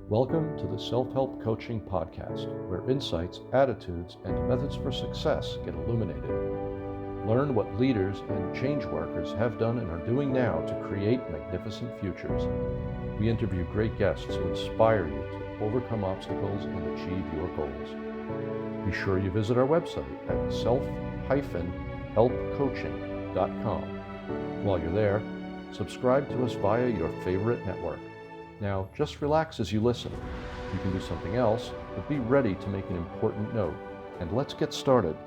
Welcome to the Self-Help Coaching Podcast, where insights, attitudes, and methods for success get illuminated. Learn what leaders and change workers have done and are doing now to create magnificent futures. We interview great guests who inspire you to overcome obstacles and achieve your goals. Be sure you visit our website at self-helpcoaching.com. While you're there, subscribe to us via your favorite network. Now, just relax as you listen. You can do something else, but be ready to make an important note. And let's get started.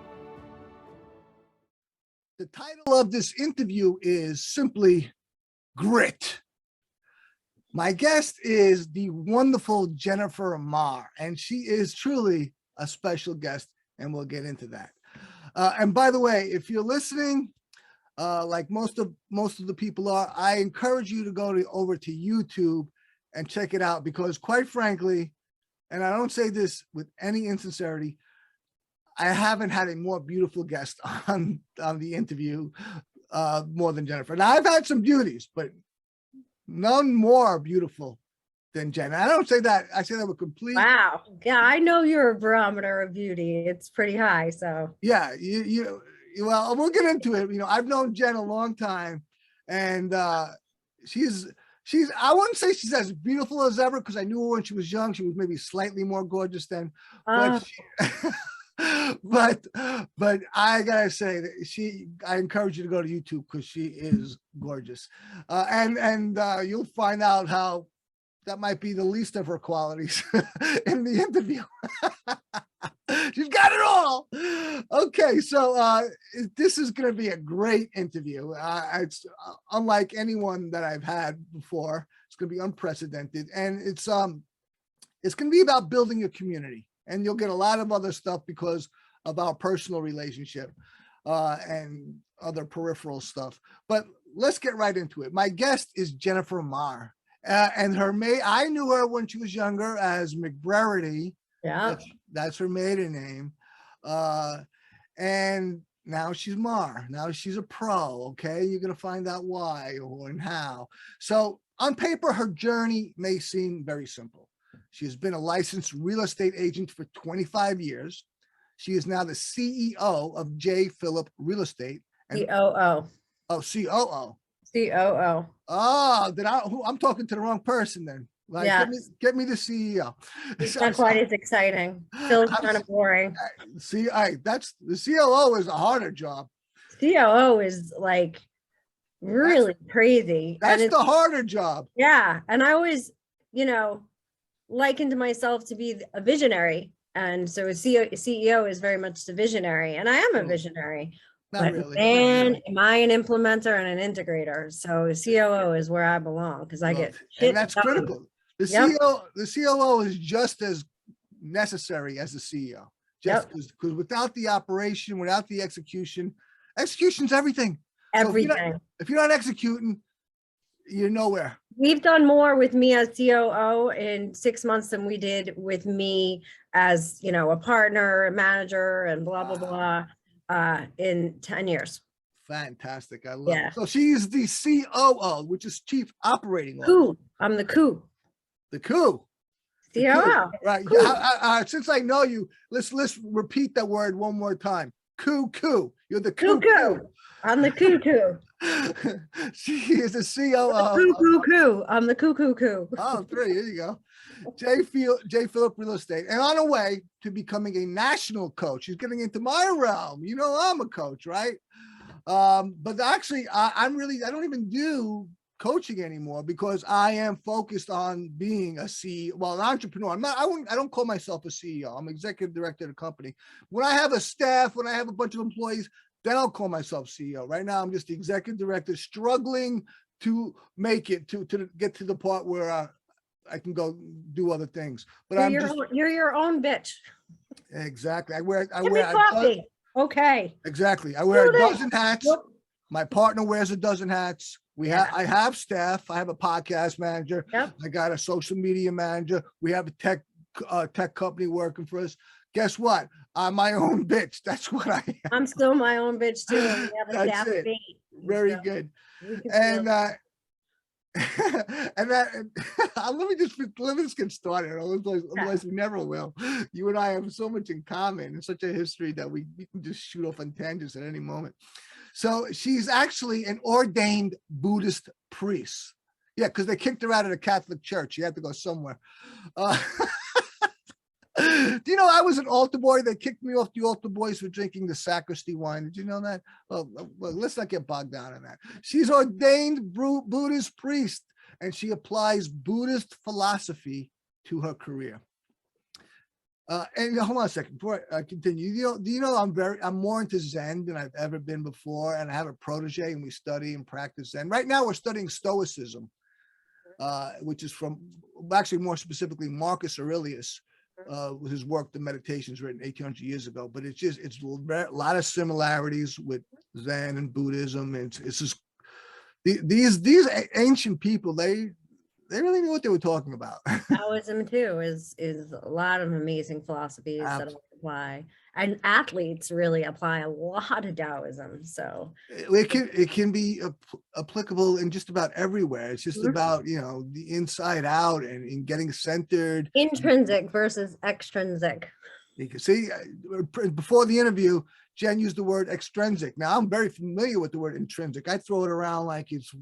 The title of this interview is simply Grit. My guest is the wonderful Jennifer Maher, and she is truly a special guest, and we'll get into that. And by the way, if you're listening, like most of the people are, I encourage you to go over to YouTube and check it out, because quite frankly, and I don't say this with any insincerity, I haven't had a more beautiful guest on the interview more than Jennifer. Now, I've had some beauties, but none more beautiful than Jen. I don't say that. I say that with complete. Wow. Yeah, I know you're a barometer of beauty. It's pretty high. So yeah, well, we'll get into it. You know, I've known Jen a long time, and she's. I wouldn't say she's as beautiful as ever, because I knew her when she was young. She was maybe slightly more gorgeous then, but but I gotta say that I encourage you to go to YouTube, because she is gorgeous, and you'll find out how that might be the least of her qualities in the interview. She's got it all. Okay, so this is going to be a great interview. It's unlike anyone that I've had before. It's going to be unprecedented, and it's going to be about building a community. And you'll get a lot of other stuff because of our personal relationship and other peripheral stuff. But let's get right into it. My guest is Jennifer Maher, and I knew her when she was younger as McBrarity. yeah, That's her maiden name. And now she's Maher. Now she's a pro. Okay, you're gonna find out why and how. So on paper, her journey may seem very simple. She has been a licensed real estate agent for 25 years. She is now the CEO of J. Phillip Real Estate. COO. Oh, COO. COO. Oh, I'm talking to the wrong person then. Like, Yeah. get me the CEO. It's not quite as exciting. Still kind of boring. See, that's the COO is a harder job. COO is like really crazy. That's the harder job. Yeah. And I always, likened myself to be a visionary. And so a CEO is very much the visionary. And I am a visionary. Not But really. man, am I an implementer and an integrator? So COO is where I belong, because I get shit and that's done. critical. The COO is just as necessary as the CEO. Just because without the operation, without the execution's everything. Everything. So if you're not executing, you're nowhere. We've done more with me as COO in 6 months than we did with me as, a partner, a manager, and blah, blah, blah, in 10 years. Fantastic. I love it. So she's the COO, which is Chief Operating Officer. Coup. I'm the coup. The coup. COO. Right. Since I know you, let's repeat that word one more time. Coup. You're the coup. I'm the coup. She is the COO. Coup. I'm the coup. Oh, three. There you go. J. Phillip Real Estate, and on her way to becoming a national coach. She's getting into my realm. I'm a coach, right? But actually, I don't even do coaching anymore, because I am focused on being a CEO, an entrepreneur. I don't call myself a CEO. I'm executive director of the company. When I have a staff, when I have a bunch of employees, then I'll call myself CEO. Right now, I'm just the executive director, struggling to make it to get to the part where I can go do other things. But you're your own bitch. Exactly. I wear coffee. Okay. Exactly. I wear a dozen hats. Yep. My partner wears a dozen hats. I have staff. I have a podcast manager. Yep. I got a social media manager. We have a tech company working for us. Guess what? I'm my own bitch. That's what I am. I'm still my own bitch too. We have a staff of 8. Very good. And and let me just get started. Otherwise we never will. You and I have so much in common and such a history that we can just shoot off on tangents at any moment. So she's actually an ordained Buddhist priest. Yeah, because they kicked her out of the Catholic Church. She had to go somewhere. Do you know I was an altar boy? They kicked me off the altar boys for drinking the sacristy wine. Did you know that? Well, let's not get bogged down in that. She's ordained Buddhist priest, and she applies Buddhist philosophy to her career. And hold on a second before I continue. Do you know I'm more into Zen than I've ever been before, and I have a protege, and we study and practice Zen. Right now, we're studying Stoicism, which is from actually more specifically Marcus Aurelius. His work, The Meditations, written 1800 years ago, but it's a lot of similarities with Zen and Buddhism. And it's just these ancient people, they really knew what they were talking about. Taoism too is a lot of amazing philosophies that apply, and athletes really apply a lot of Taoism. So it can be applicable in just about everywhere. It's just about, the inside out and getting centered. Intrinsic versus extrinsic. You can see before the interview, Jen used the word extrinsic. Now I'm very familiar with the word intrinsic. I throw it around like it's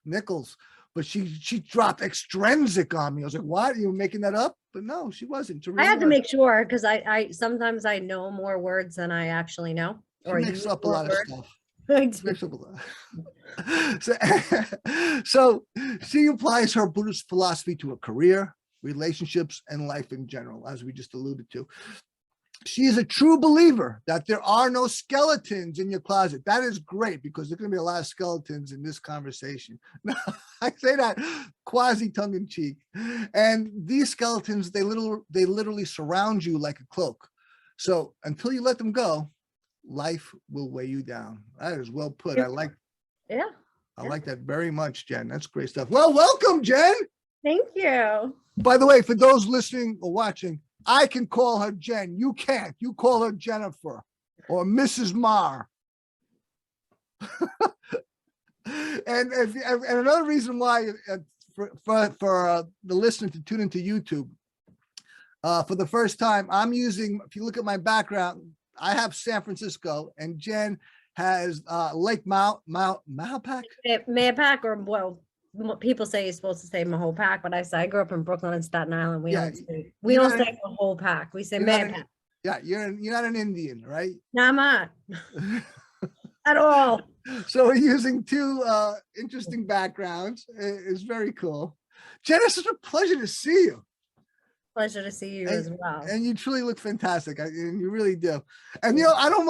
nickels. But she dropped extrinsic on me. I was like, what? You were making that up? But no, she wasn't. I had to make sure, because I sometimes I know more words than I actually know. Or mix up a lot of stuff. Mix up a lot. So she applies her Buddhist philosophy to her career, relationships, and life in general, as we just alluded to. She is a true believer that there are no skeletons in your closet. That is great, because there's going to be a lot of skeletons in this conversation. I say that quasi tongue in cheek. And these skeletons, they literally surround you like a cloak. So until you let them go, life will weigh you down. That is well put. I like that very much, Jen. That's great stuff. Well, welcome, Jen. Thank you. By the way, for those listening or watching, I can call her Jen. You can't. You call her Jennifer or Mrs. Maher. and another reason why for the listener to tune into YouTube, for the first time, I'm using, if you look at my background, I have San Francisco, and Jen has Lake Mahopac? Mahopac, or people say you're supposed to say Mahopac, but I grew up in Brooklyn and Staten Island. We don't say Mahopac. We say Mahopac. You're not an Indian, right? No, I'm not. At all. So we're using two interesting backgrounds. It's very cool. Jen, it's such a pleasure to see you. Pleasure to see you as well. And you truly look fantastic. And you really do. And I don't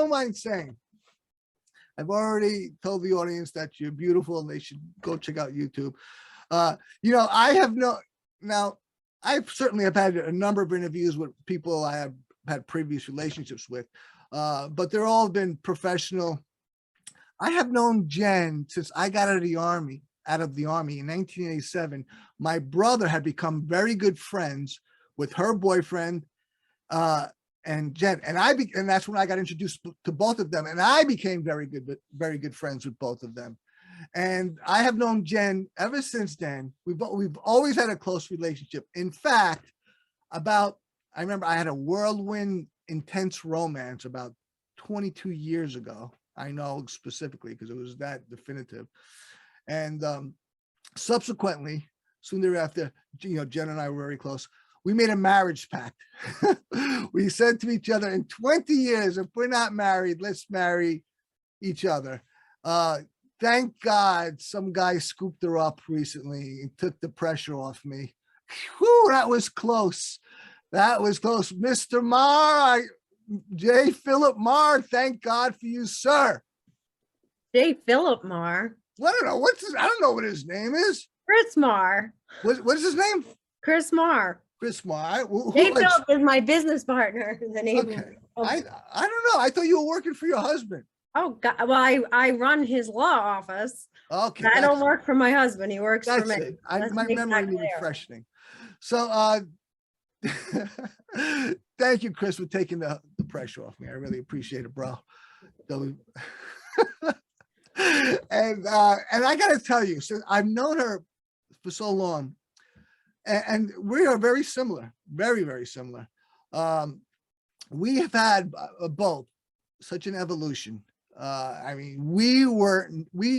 mind saying, I've already told the audience that you're beautiful and they should go check out YouTube. I certainly have had a number of interviews with people I have had previous relationships with, but they're all been professional. I have known Jen since I got out of the Army in 1987. My brother had become very good friends with her boyfriend, and Jen, and that's when I got introduced to both of them, and I became very good friends with both of them. And I have known Jen ever since then. We've always had a close relationship. In fact, I remember I had a whirlwind intense romance about 22 years ago. I know specifically because it was that definitive. And subsequently, soon thereafter, Jen and I were very close. We made a marriage pact. We said to each other, in 20 years, if we're not married, let's marry each other. Thank God some guy scooped her up recently and took the pressure off me. Whew, that was close. That was close. Mr. Maher, J. Philip Maher, thank God for you, sir. J. Philip Maher? I don't know. I don't know what his name is. Chris Maher. What is his name? Chris Maher. Chris Maher. J. Philip is my business partner. The name. Okay. I don't know. I thought you were working for your husband. Oh God! Well, I run his law office. Okay. I don't work for my husband. He works for me. My memory needed freshening. So thank you, Chris, for taking the pressure off me. I really appreciate it, bro. And I got to tell you, so I've known her for so long, and we are very similar, very, very similar. We have had both such an evolution. I mean,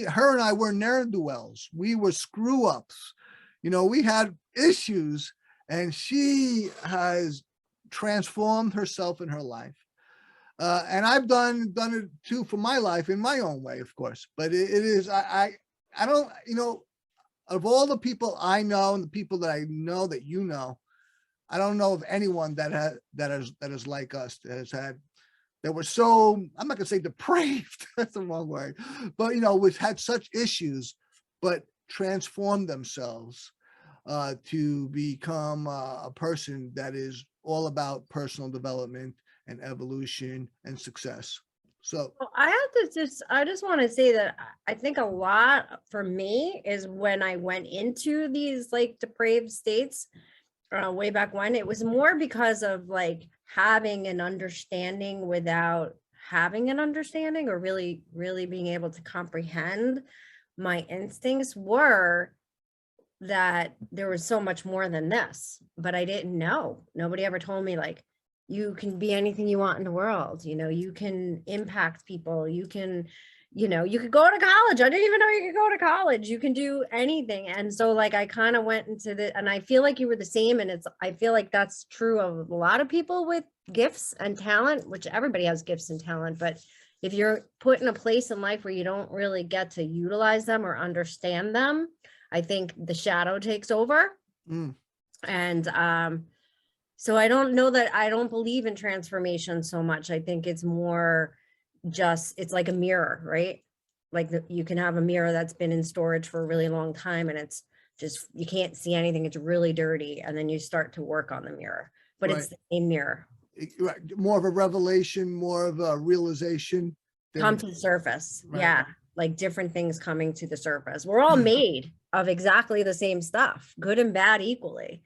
her and I were ne'er-do-wells. We were screw ups. You know, we had issues, and she has transformed herself in her life. And I've done it too for my life in my own way, of course. But it is, I don't, you know, of all the people I know and the people that I know that you know, I don't know of anyone that is like us, that were so, I'm not gonna say depraved, that's the wrong word, but you know, we've had such issues, but transformed themselves to become a person that is all about personal development and evolution and success. So Well, I just want to say that I think a lot for me is when I went into these like depraved states way back when, it was more because of like having an understanding without having an understanding, or really being able to comprehend. My instincts were that there was so much more than this, but I didn't know. Nobody ever told me like, you can be anything you want in the world. You know, you can impact people. You can, you know, you could go to college. I didn't even know you could go to college. You can do anything. And so like, I kind of went into the, and I feel like you were the same. And I feel like that's true of a lot of people with gifts and talent, which everybody has gifts and talent. But if you're put in a place in life where you don't really get to utilize them or understand them, I think the shadow takes over. And, so I don't know that I don't believe in transformation so much. I think it's more just, it's like a mirror, right? Like you can have a mirror that's been in storage for a really long time and it's just, you can't see anything. It's really dirty. And then you start to work on the mirror, but right. It's the same mirror. More of a revelation, more of a realization. Come to the surface. Right. Yeah. Like different things coming to the surface. We're all made of exactly the same stuff, good and bad equally.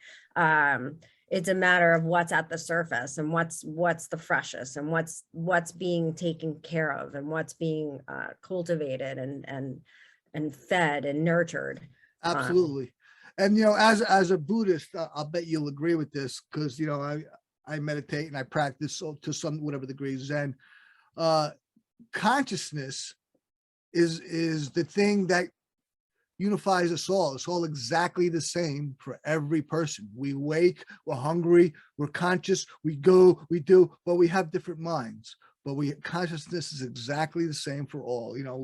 It's a matter of what's at the surface and what's the freshest and what's being taken care of and what's being cultivated and fed and nurtured. Absolutely. And, you know, as a Buddhist, I'll bet you'll agree with this because, you know, I meditate and I practice to some, whatever degree Zen. Consciousness is the thing that unifies us all. It's all exactly the same for every person. We wake, we're hungry, we're conscious, we go, we do, but we have different minds. But consciousness is exactly the same for all. You know,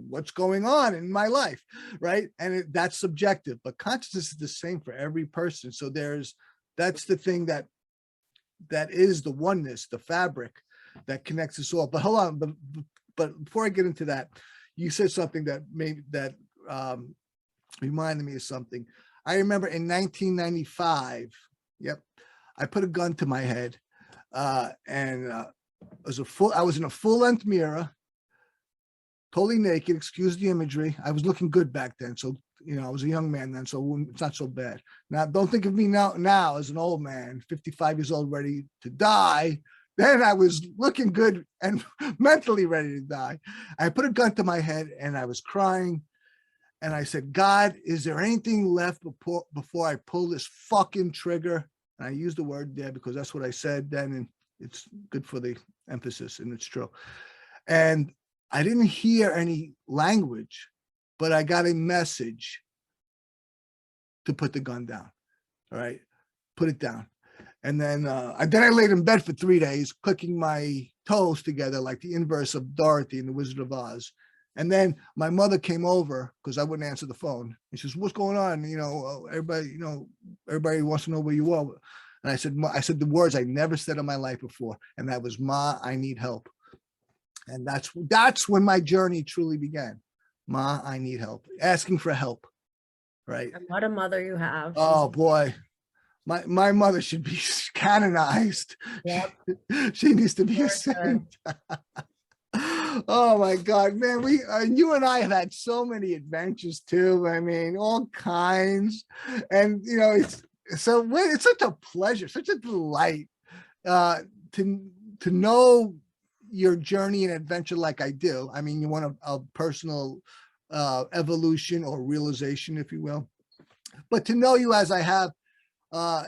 what's going on in my life, right? And that's subjective, but consciousness is the same for every person. So that's the thing that is the oneness, the fabric that connects us all. But hold on, but before I get into that, you said something that reminded me of something. I remember in 1995, yep, I put a gun to my head, and I was in a full-length mirror, totally naked, excuse the imagery. I was looking good back then, so you know, I was a young man then, so it's not so bad. Now, don't think of me now as an old man, 55 years old, ready to die. Then I was looking good and mentally ready to die. I put a gun to my head and I was crying. And I said, God, is there anything left before I pull this fucking trigger? And I used the word there because that's what I said then. And it's good for the emphasis, and it's true. And I didn't hear any language, but I got a message to put the gun down. All right, put it down. And then I laid in bed for 3 days, clicking my toes together like the inverse of Dorothy in The Wizard of Oz. And then my mother came over because I wouldn't answer the phone. And she says, "What's going on? You know, everybody wants to know where you are." And I said the words I never said in my life before, and that was, "Ma, I need help." And that's when my journey truly began. Ma, I need help. Asking for help, right? And what a mother you have. Oh boy. My mother should be canonized. Yep. She needs to be a saint. Oh my God, man. You and I have had so many adventures too. I mean, all kinds. And you know, it's such a pleasure, such a delight to know your journey and adventure like I do. I mean, you want a personal evolution or realization, if you will. But to know you as I have, and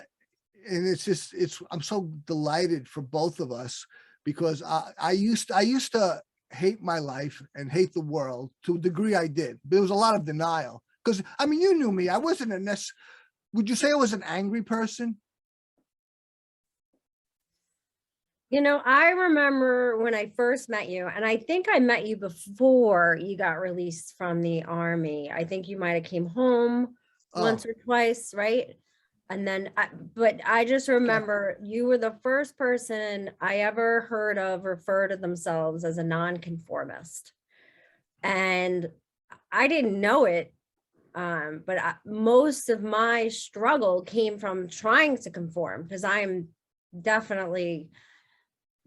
I'm so delighted for both of us, because I used to hate my life and hate the world to a degree. I did. There was a lot of denial, because I mean, you knew me. I wasn't would you say I was an angry person? You know, I remember when I first met you, and I think I met you before you got released from the army. I think you might have came home once or twice, right? And then, but I just remember you were the first person I ever heard of refer to themselves as a nonconformist. And I didn't know it, but most of my struggle came from trying to conform, because I'm definitely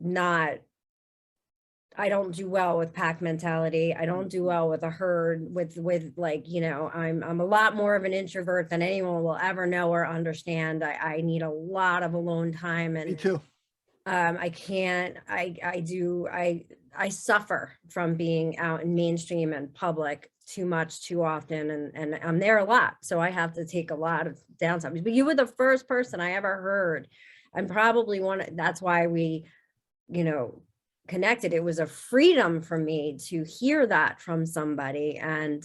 not, I don't do well with pack mentality. I don't do well with a herd, with like, you know, I'm a lot more of an introvert than anyone will ever know or understand. I need a lot of alone time, and Me too. I can't, I suffer from being out in mainstream and public too much, too often. And I'm there a lot. So I have to take a lot of downtime. But you were the first person I ever heard, and probably that's why we, you know, connected. It was a freedom for me to hear that from somebody. And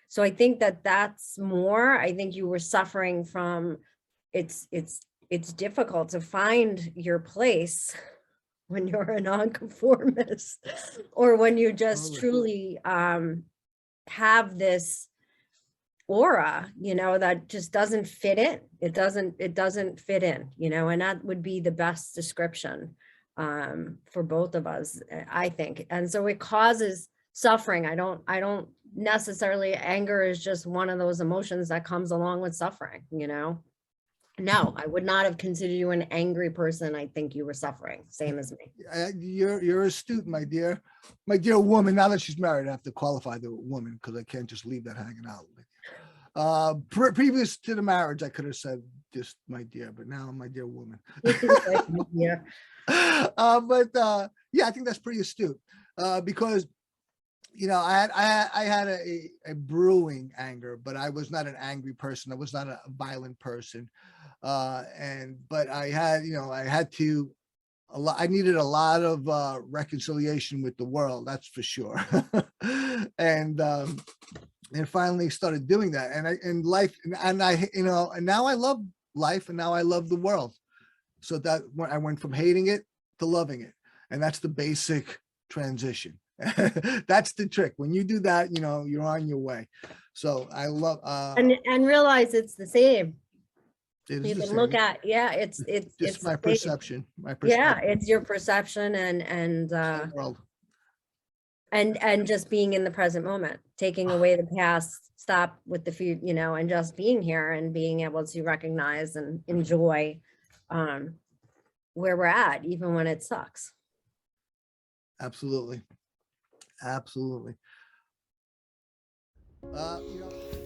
so I think that's more, I think you were suffering from, it's difficult to find your place when you're a nonconformist, or when you just truly have this aura, you know, that just doesn't fit in. It doesn't fit in, you know, and that would be the best description for both of us, I think. And so it causes suffering. I don't necessarily, anger is just one of those emotions that comes along with suffering, you know. No, I would not have considered you an angry person. I think you were suffering, same as me. You're astute, my dear woman. Now that she's married, I have to qualify the woman, because I can't just leave that hanging out. Previous to the marriage, I could have said just my dear, but now my dear woman. Yeah. But yeah, I think that's pretty astute, because, you know, I had a brewing anger, but I was not an angry person. I was not a violent person. But I had, you know, I needed a lot of reconciliation with the world, that's for sure. And finally started doing that. And life, and I, you know, and now I love life, and now I love the world. So that when I went from hating it to loving it, and that's the basic transition. That's the trick. When you do that, you know, you're on your way. So I love and realize it's the same. you can look at, it's just my perception. Yeah, it's your perception, and world. And just being in the present moment, taking away the past, stop with the future, you know, and just being here and being able to recognize and enjoy where we're at, even when it sucks. Absolutely.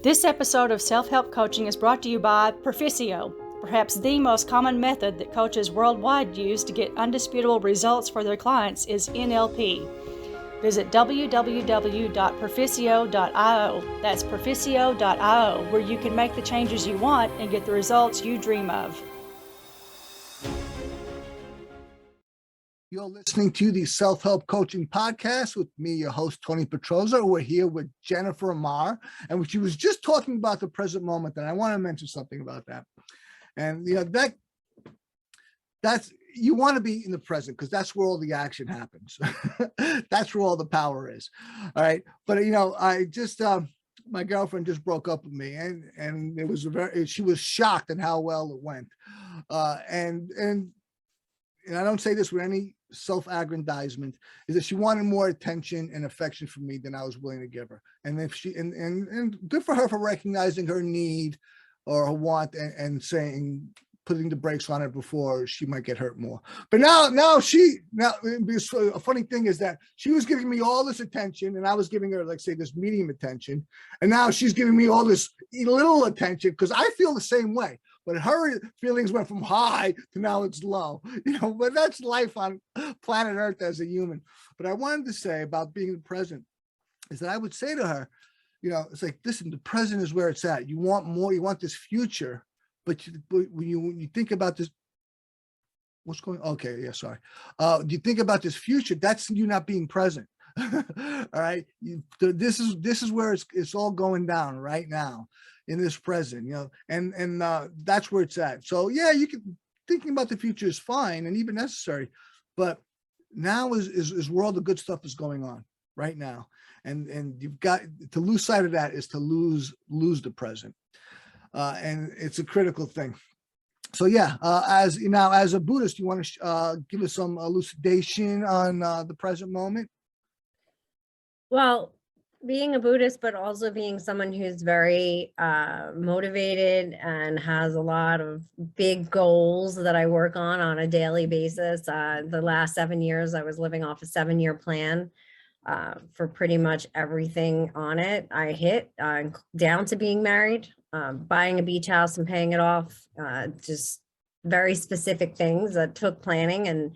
This episode of Self-Help Coaching is brought to you by Proficio, perhaps the most common method that coaches worldwide use to get undisputable results for their clients is NLP. Visit www.proficio.io. That's proficio.io, where you can make the changes you want and get the results you dream of. You're listening to the Self-Help Coaching Podcast with me, your host, Tony Petrozza. We're here with Jennifer Maher, and she was just talking about the present moment, and I want to mention something about that. And, you know, that's, you want to be in the present, because that's where all the action happens. That's where all the power is. All right. But, you know, I just, my girlfriend just broke up with me, and it was she was shocked at how well it went. And I don't say this with any self-aggrandizement, is that she wanted more attention and affection from me than I was willing to give her. And if she, and good for her for recognizing her need or her want, and saying, putting the brakes on it before she might get hurt more. But now a funny thing is that she was giving me all this attention, and I was giving her, like, say, this medium attention. And now she's giving me all this little attention, because I feel the same way. but her feelings went from high to now it's low, but that's life on planet Earth as a human. But I wanted to say about being present is that I would say to her, it's like, listen, the present is where it's at. You want more, you want this future, but when you think about this, what's going on? Okay, yeah, sorry. You think about this future, that's you not being present. All right. This is where it's all going down right now in this present, and that's where it's at. So yeah, thinking about the future is fine and even necessary, but now is where all the good stuff is going on right now. And you've got to lose sight of that is to lose the present. And it's a critical thing. So yeah, as a Buddhist, you want to give us some elucidation on the present moment? Well, being a Buddhist, but also being someone who's very motivated and has a lot of big goals that I work on a daily basis. The last 7 years, I was living off a 7-year plan for pretty much everything on it. I hit down to being married, buying a beach house and paying it off, just very specific things that took planning. And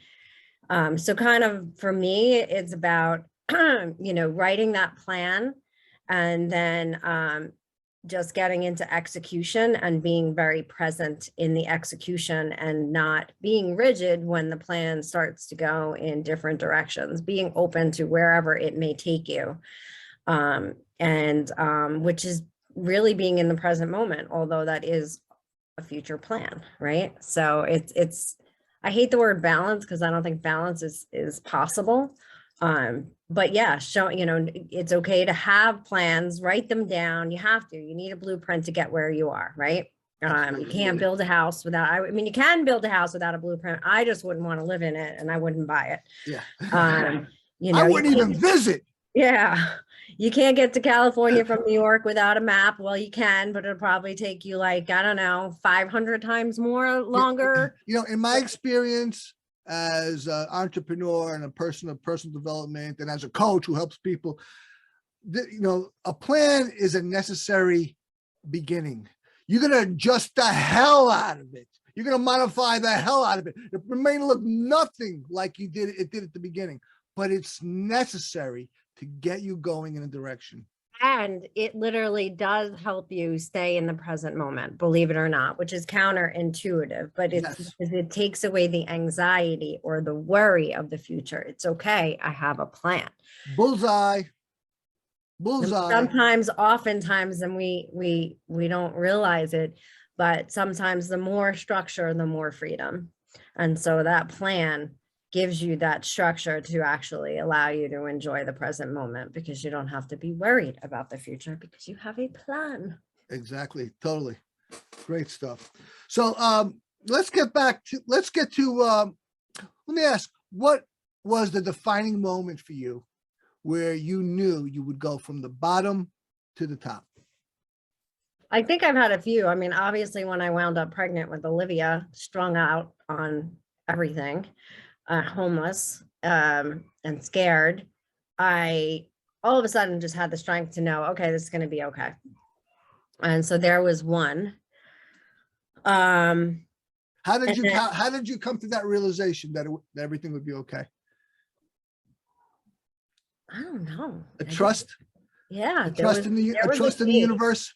so kind of for me, it's about writing that plan and then just getting into execution and being very present in the execution and not being rigid when the plan starts to go in different directions, being open to wherever it may take you. Which is really being in the present moment, although that is a future plan, right? So I hate the word balance because I don't think balance is possible. But yeah, it's okay to have plans, write them down. You need a blueprint to get where you are, right? You can't build a house without, you can build a house without a blueprint. I just wouldn't want to live in it and I wouldn't buy it. Yeah. I wouldn't even visit. Yeah. You can't get to California from New York without a map. Well, you can, but it'll probably take you 500 times more longer. In my experience, as an entrepreneur and a person of personal development and as a coach who helps people, a plan is a necessary beginning. You're going to adjust the hell out of it. You're going to modify the hell out of it. It may look nothing like it did at the beginning, but it's necessary to get you going in a direction. And it literally does help you stay in the present moment, believe it or not, which is counterintuitive, but it takes away the anxiety or the worry of the future. It's okay. I have a plan. Bullseye. Oftentimes, and we don't realize it, but sometimes the more structure, the more freedom. And so that plan gives you that structure to actually allow you to enjoy the present moment because you don't have to be worried about the future because you have a plan. Exactly. Totally. Great stuff. So let me ask, what was the defining moment for you where you knew you would go from the bottom to the top? I think I've had a few. Obviously when I wound up pregnant with Olivia, strung out on everything, homeless and scared, I all of a sudden just had the strength to know, okay, this is going to be okay. And so there was one. How did you come to that realization that everything would be okay? I don't know. A trust? Yeah. A trust in the universe?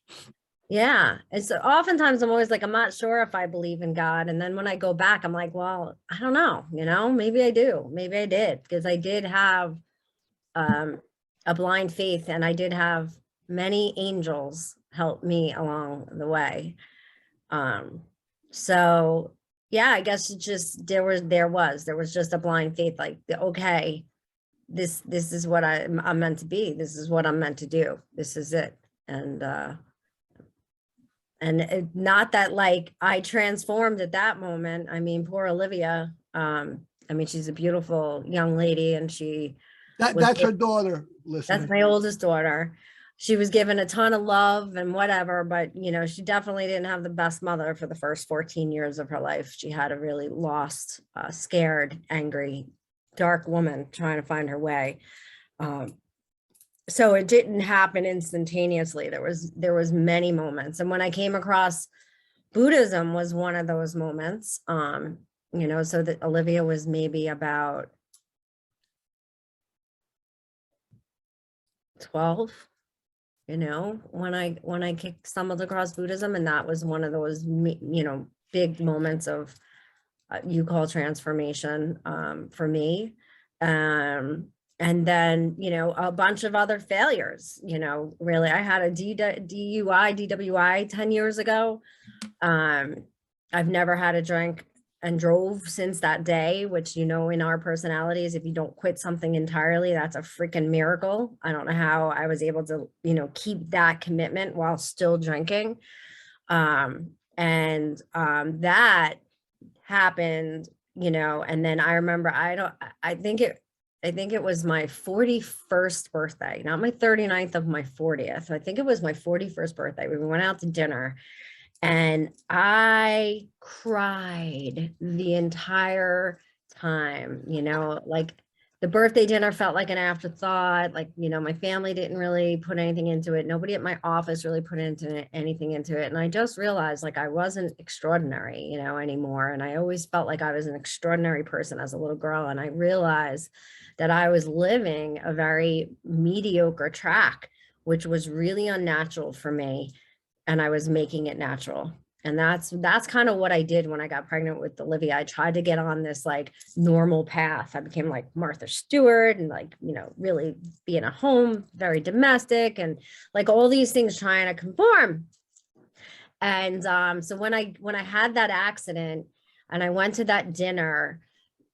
Yeah. And so oftentimes I'm always I'm not sure if I believe in God. And then when I go back, I'm like, well, I don't know, maybe I do. Maybe I did, because I did have a blind faith and I did have many angels help me along the way. So yeah, I guess it just, there was just a blind faith, okay, this is what I'm meant to be. This is what I'm meant to do. This is it. And not that I transformed at that moment. Poor Olivia. She's a beautiful young lady and that's her daughter. Listen, that's my oldest daughter. She was given a ton of love and whatever, but she definitely didn't have the best mother for the first 14 years of her life. She had a really lost, scared, angry, dark woman trying to find her way. So it didn't happen instantaneously. There was many moments. And when I came across Buddhism was one of those moments. You know, so that Olivia was maybe about 12, you know, when I stumbled across Buddhism, and that was one of those, you know, big moments of you call transformation for me. And then, you know, a bunch of other failures, you know, really, I had a DUI 10 years ago. I've never had a drink and drove since that day, which, you know, in our personalities, if you don't quit something entirely, that's a freaking miracle. I don't know how I was able to, you know, keep that commitment while still drinking. That happened, you know, and then I remember, I think it was my 41st birthday, not my 39th of my 40th. I think it was my 41st birthday. We went out to dinner and I cried the entire time, you know, like the birthday dinner felt like an afterthought. Like, you know, my family didn't really put anything into it. Nobody at my office really put anything into it. And I just realized like I wasn't extraordinary, you know, anymore. And I always felt like I was an extraordinary person as a little girl. And I realized that I was living a very mediocre track, which was really unnatural for me. And I was making it natural. And that's kind of what I did when I got pregnant with Olivia. I tried to get on this like normal path. I became like Martha Stewart and like, you know, really be in a home, very domestic and like all these things trying to conform. And so when I had that accident and I went to that dinner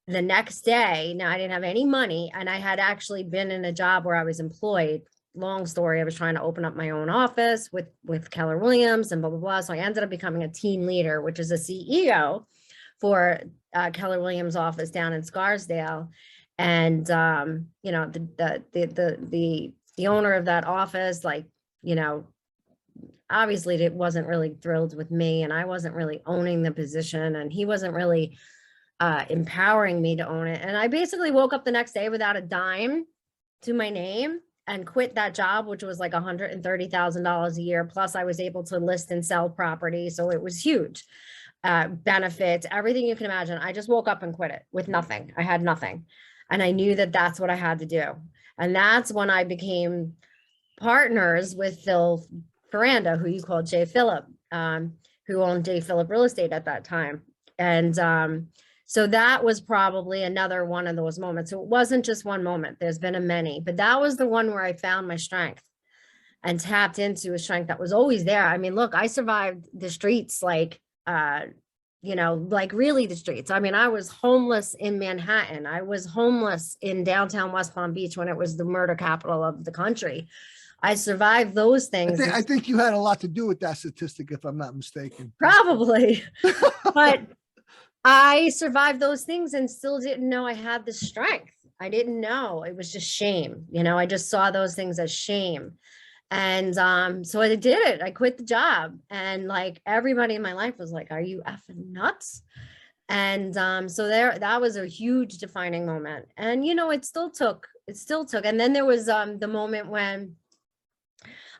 the next day, now I didn't have any money and I had actually been in a job where I was employed. Long story, I was trying to open up my own office with Keller Williams and blah, blah, blah. So I ended up becoming a team leader, which is a CEO for Keller Williams office down in Scarsdale. And, you know, the owner of that office, like, you know, obviously it wasn't really thrilled with me and I wasn't really owning the position and he wasn't really empowering me to own it. And I basically woke up the next day without a dime to my name and quit that job, which was like $130,000 a year. Plus I was able to list and sell property. So it was huge. Benefits, everything you can imagine. I just woke up and quit it with nothing. I had nothing. And I knew that that's what I had to do. And that's when I became partners with Phil Ferranda, who you called J. Phillip, who owned J. Phillip Real Estate at that time. And so that was probably another one of those moments. So it wasn't just one moment. There's been a many, but that was the one where I found my strength and tapped into a strength that was always there. I mean, look, I survived the streets, like, you know, like really the streets. I mean, I was homeless in Manhattan. I was homeless in downtown West Palm Beach when it was the murder capital of the country. I survived those things. I think you had a lot to do with that statistic, if I'm not mistaken. Probably, but I survived those things and still didn't know I had the strength. I didn't know. It was just shame. You know, I just saw those things as shame. And so I did it. I quit the job. And like everybody in my life was like, are you effing nuts? And so that was a huge defining moment. And, you know, it still took. And then there was the moment when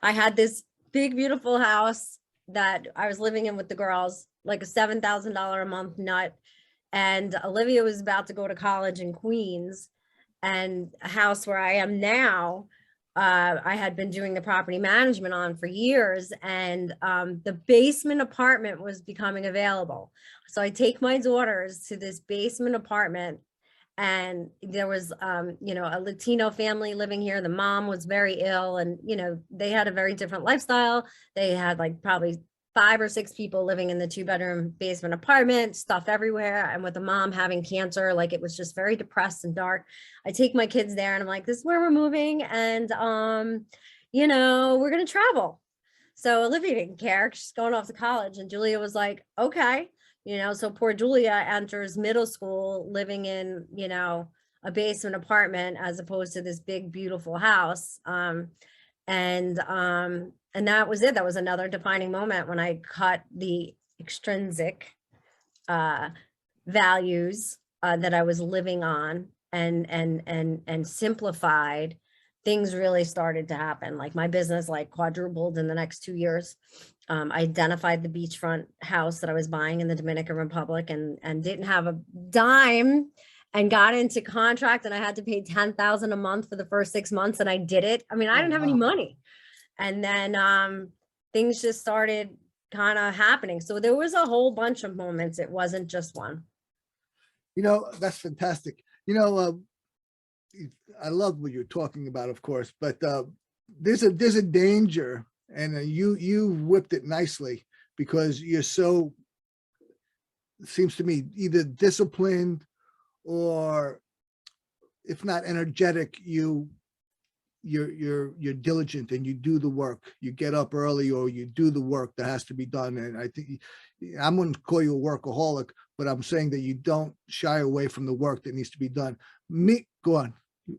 I had this big, beautiful house that I was living in with the girls, like a $7,000 a month nut. And Olivia was about to go to college in Queens, and a house where I am now, I had been doing the property management on for years, and the basement apartment was becoming available. So I take my daughters to this basement apartment, and there was, you know, a Latino family living here. The mom was very ill, and, you know, they had a very different lifestyle. They had like probably 5 or 6 people living in the 2-bedroom basement apartment, stuff everywhere. And with the mom having cancer, like it was just very depressed and dark. I take my kids there and I'm like, this is where we're moving. And, you know, we're going to travel. So Olivia didn't care. She's going off to college. And Julia was like, okay. You know, so poor Julia enters middle school living in, you know, a basement apartment as opposed to this big, beautiful house. And that was it. That was another defining moment when I cut the extrinsic values that I was living on and simplified. Things really started to happen. Like my business like quadrupled in the next 2 years. I identified the beachfront house that I was buying in the Dominican Republic and didn't have a dime, and got into contract, and I had to pay $10,000 a month for the first 6 months, and I did it. I mean, I didn't have any money. And then things just started kind of happening. So there was a whole bunch of moments. It wasn't just one. You know, that's fantastic. You know, I love what you're talking about, of course, but there's a danger, and you whipped it nicely, because you're so, it seems to me, either disciplined or, if not energetic, you're diligent and you do the work. You get up early, or you do the work that has to be done. And I think I wouldn't call you a workaholic, but I'm saying that you don't shy away from the work that needs to be done. Go on.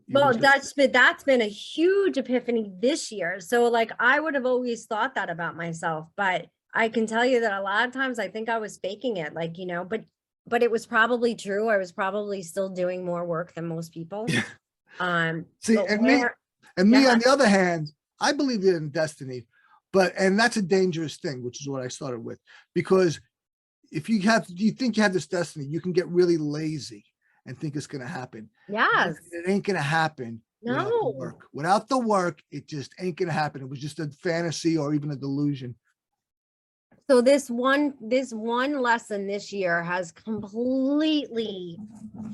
Well, that's been a huge epiphany this year. So like, I would have always thought that about myself, but I can tell you that a lot of times I think I was faking it, like, you know, but it was probably true. I was probably still doing more work than most people. See, but me on the other hand, I believe in destiny, and that's a dangerous thing, which is what I started with, because if you think you have this destiny, you can get really lazy and think it's going to happen. Yes. It ain't going to happen. No. Without the work, it just ain't going to happen. It was just a fantasy or even a delusion. So this one lesson this year has completely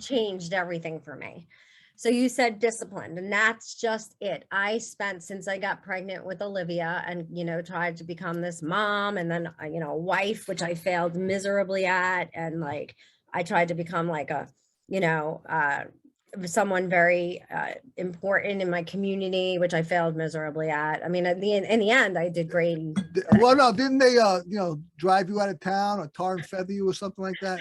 changed everything for me. So you said disciplined, and that's just it. I spent, since I got pregnant with Olivia and, you know, tried to become this mom, and then, you know, wife, which I failed miserably at. And like, I tried to become like a, you know, someone very important in my community, which I failed miserably at. I mean, in the end, I did great. Well, no, didn't they, you know, drive you out of town or tar and feather you or something like that?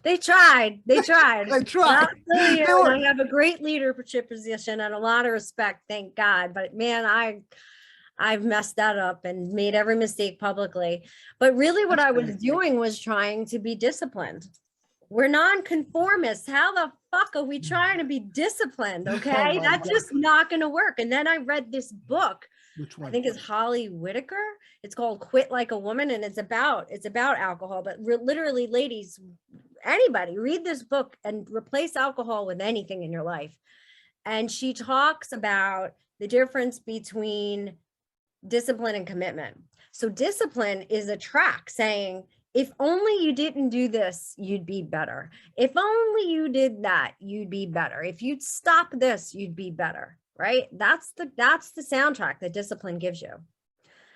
They tried. They tried. I have a great leadership position and a lot of respect, thank God. But man, I've messed that up and made every mistake publicly. But really what I was doing was trying to be disciplined. We're nonconformists. How the fuck are we trying to be disciplined? Okay. That's just not going to work. And then I read this book. Which one? I think it's Holly Whitaker. It's called Quit Like a Woman. And it's about alcohol, but literally, ladies, anybody read this book and replace alcohol with anything in your life. And she talks about the difference between discipline and commitment. So discipline is a track saying, if only you didn't do this, you'd be better. If only you did that, you'd be better. If you'd stop this, you'd be better, right? That's the soundtrack that discipline gives you,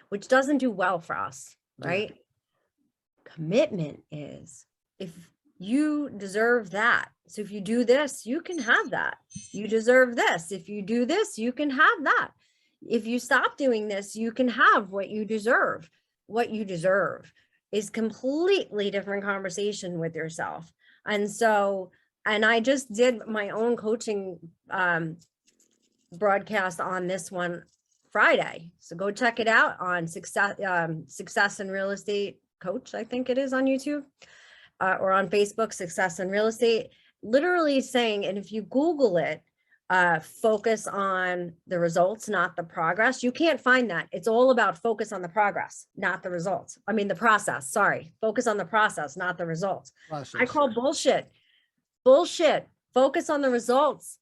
which doesn't do well for us, right? Yeah. Commitment is, if you deserve that. So if you do this, you can have that. You deserve this. If you do this, you can have that. If you stop doing this, you can have what you deserve. What you deserve is completely different conversation with yourself. And so, and I just did my own coaching broadcast on this one Friday. So go check it out on Success in Real Estate Coach, I think it is, on YouTube or on Facebook, Success in Real Estate, literally saying, and if you Google it, focus on the results, not the progress. You can't find that. It's all about focus on the progress, not the results. I mean, the process, sorry. Focus on the process, not the results. I call bullshit. Focus on the results.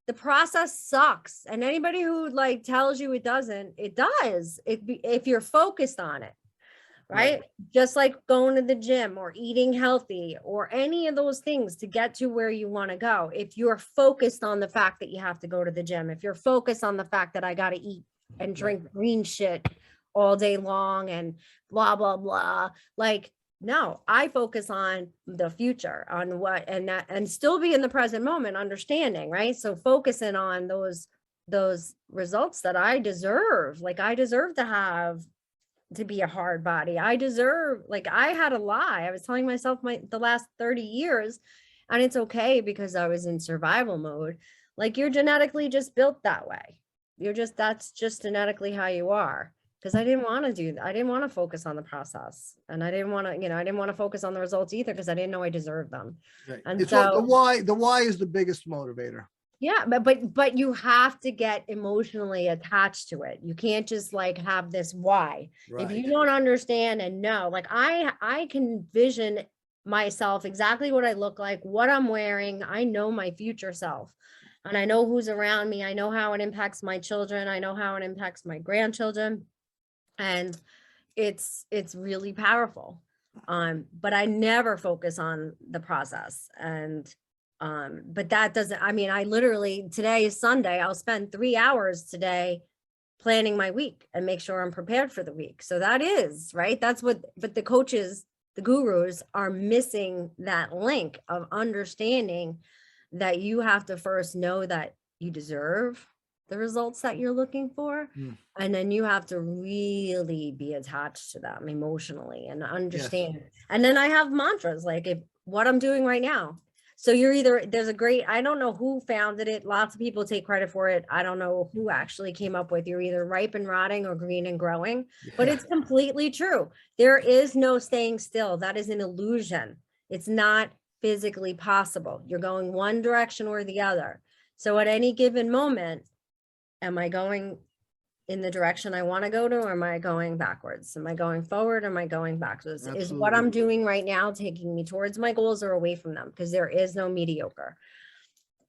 The process sucks. And anybody who like tells you it doesn't, it does. If you're focused on it, right? Just like going to the gym or eating healthy or any of those things to get to where you want to go. If you're focused on the fact that you have to go to the gym, if you're focused on the fact that I got to eat and drink green shit all day long and blah, blah, blah, like, no, I focus on the future, on what, and still be in the present moment, understanding, right? So focusing on those results that I deserve, like I deserve to be a hard body. I deserve, like I had a lie. I was telling myself the last 30 years, and it's okay because I was in survival mode. Like you're genetically just built that way. That's just genetically how you are. Because I didn't want to do that. I didn't want to focus on the process, and I didn't want to, focus on the results either, because I didn't know I deserved them. Right. And it's so the why is the biggest motivator. Yeah, but you have to get emotionally attached to it. You can't just like have this why. If you don't understand and know, like I can vision myself exactly what I look like, what I'm wearing. I know my future self. And I know who's around me. I know how it impacts my children. I know how it impacts my grandchildren. And it's really powerful. But I never focus on the process. And but that doesn't, I mean, I literally, today is Sunday, I'll spend 3 hours today planning my week and make sure I'm prepared for the week. So that is right. That's what, but the coaches, the gurus are missing that link of understanding that you have to first know that you deserve the results that you're looking for. And then you have to really be attached to them emotionally and understand. And then I have mantras like if what I'm doing right now. So you're either, there's a great, I don't know who founded it. Lots of people take credit for it. I don't know who actually came up with you're either ripe and rotting or green and growing, but it's completely true. There is no staying still. That is an illusion. It's not physically possible. You're going one direction or the other. So at any given moment, am I going in the direction I want to go to, or am I going backwards? Am I going forward? Or am I going backwards? Absolutely. Is what I'm doing right now taking me towards my goals or away from them? Because there is no mediocre.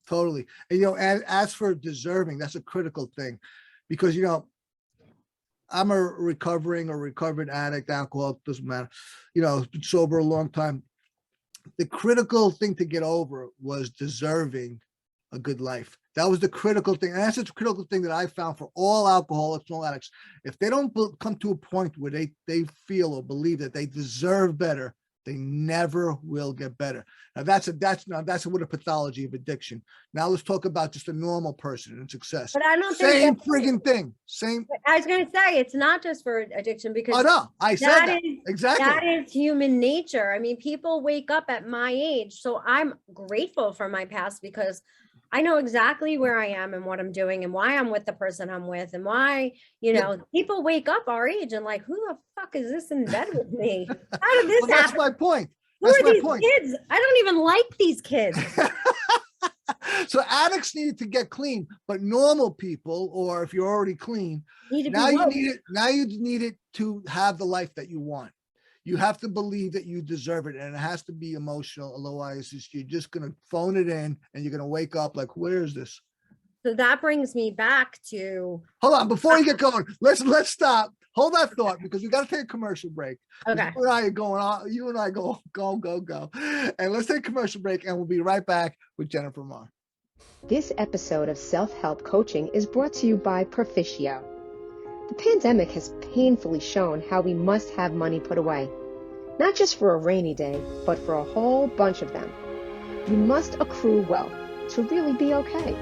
Totally. And, and as for deserving, that's a critical thing because, I'm a recovered addict, alcoholic, doesn't matter, been sober a long time. The critical thing to get over was deserving a good life. That was the critical thing. And that's the critical thing that I found for all alcoholics and all addicts. If they don't come to a point where they feel or believe that they deserve better, they never will get better. Now that's what a pathology of addiction. Now let's talk about just a normal person and success. But I don't Same think friggin' thing. Same. I was going to say it's not just for addiction because I said that. Exactly. That is human nature. I mean, people wake up at my age, so I'm grateful for my past because I know exactly where I am and what I'm doing and why I'm with the person I'm with and why, people wake up our age and like, who the fuck is this in bed with me? How did this happen? That's my point. Who are these kids? I don't even like these kids. So addicts needed to get clean, but normal people, or if you're already clean, now you need it to have the life that you want. You have to believe that you deserve it, and it has to be emotional. Otherwise, you're just going to phone it in, and you're going to wake up like, where is this? So that brings me back to. Hold on, before you get going, let's stop. Hold that thought because we got to take a commercial break. Okay. You and I are going on. You and I go, and let's take a commercial break, and we'll be right back with Jennifer Maher. This episode of Self-Help Coaching is brought to you by Proficio. The pandemic has painfully shown how we must have money put away. Not just for a rainy day, but for a whole bunch of them. You must accrue wealth to really be okay.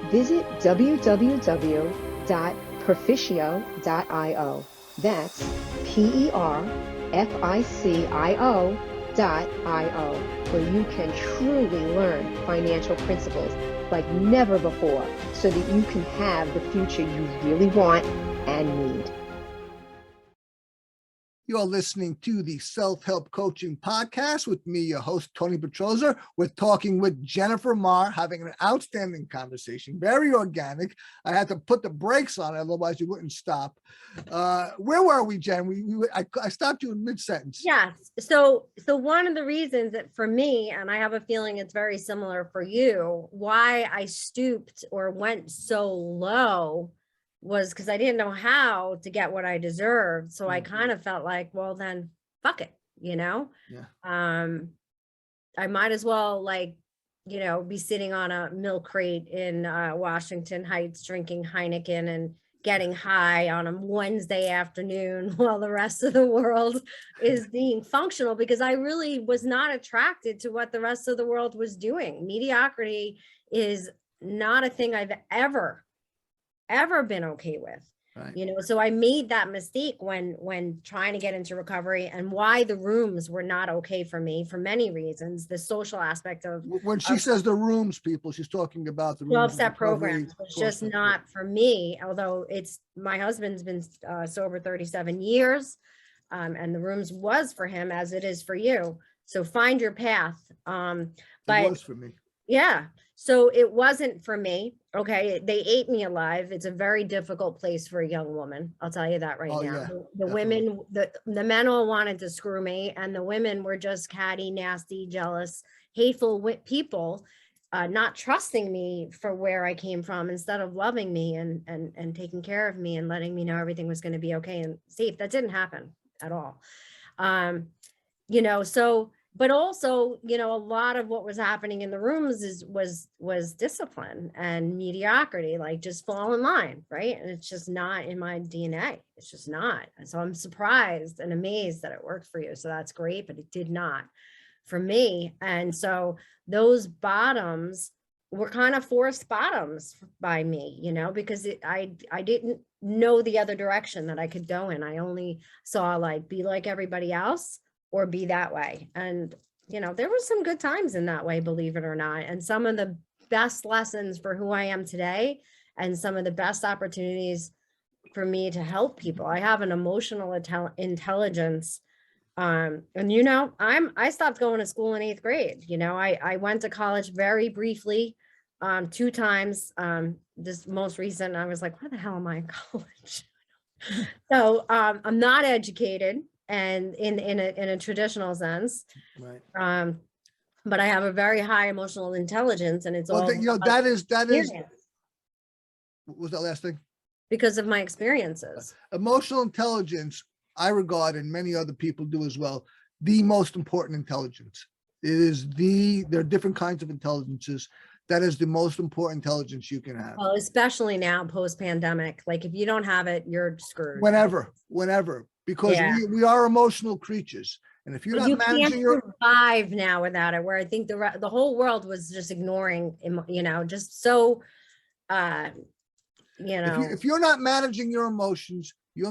Visit www.perficio.io. That's PERFICIO.io, where you can truly learn financial principles like never before so that you can have the future you really want and need. You're listening to the Self-Help Coaching Podcast with me, your host, Tony Petrozza. We're talking with Jennifer Maher, having an outstanding conversation, very organic. I had to put the brakes on it, otherwise you wouldn't stop. Where were we, Jen? I stopped you in mid-sentence. Yes. So one of the reasons that for me, and I have a feeling it's very similar for you, why I stooped or went so low was because I didn't know how to get what I deserved. So I kind of felt like, well, then fuck it, Yeah. I might as well be sitting on a milk crate in Washington Heights, drinking Heineken and getting high on a Wednesday afternoon while the rest of the world is being functional, because I really was not attracted to what the rest of the world was doing. Mediocrity is not a thing I've ever been okay with. Right. So I made that mistake when trying to get into recovery, and why the rooms were not okay for me for many reasons. The social aspect of when she says the rooms, people, she's talking about the 12-step programs was just not for me. Although my husband's been sober 37 years, and the rooms was for him as it is for you. So find your path. But it was for me. Yeah. So it wasn't for me. Okay. They ate me alive. It's a very difficult place for a young woman. I'll tell you that right Oh, now. yeah, The women, the men all wanted to screw me, and the women were just catty, nasty, jealous, hateful people, not trusting me for where I came from, instead of loving me and taking care of me and letting me know everything was going to be okay and safe. That didn't happen at all. So, but also, a lot of what was happening in the rooms was discipline and mediocrity, like just fall in line, right? And it's just not in my DNA. It's just not. And so I'm surprised and amazed that it worked for you. So that's great, but it did not for me. And so those bottoms were kind of forced bottoms by me, because I didn't know the other direction that I could go in. I only saw like, be like everybody else, or be that way. And, there was some good times in that way, believe it or not. And some of the best lessons for who I am today, and some of the best opportunities for me to help people. I have an emotional intelligence. And, I stopped going to school in 8th grade. I went to college very briefly, 2 times. This most recent, I was like, why the hell am I in college? So I'm not educated, and in a traditional sense, right. but I have a very high emotional intelligence, and it's Well, all that is, experience, what was that last thing? because of my experiences. Emotional intelligence, I regard, and many other people do as well, the most important intelligence. It is there are different kinds of intelligences. That is the most important intelligence you can have. Well, especially now post-pandemic, like if you don't have it, you're screwed. Whenever, because Yeah. we are emotional creatures. And if you're But not you can't managing your, survive now without it, where I think the whole world was just ignoring, just so, if you're not managing your emotions, your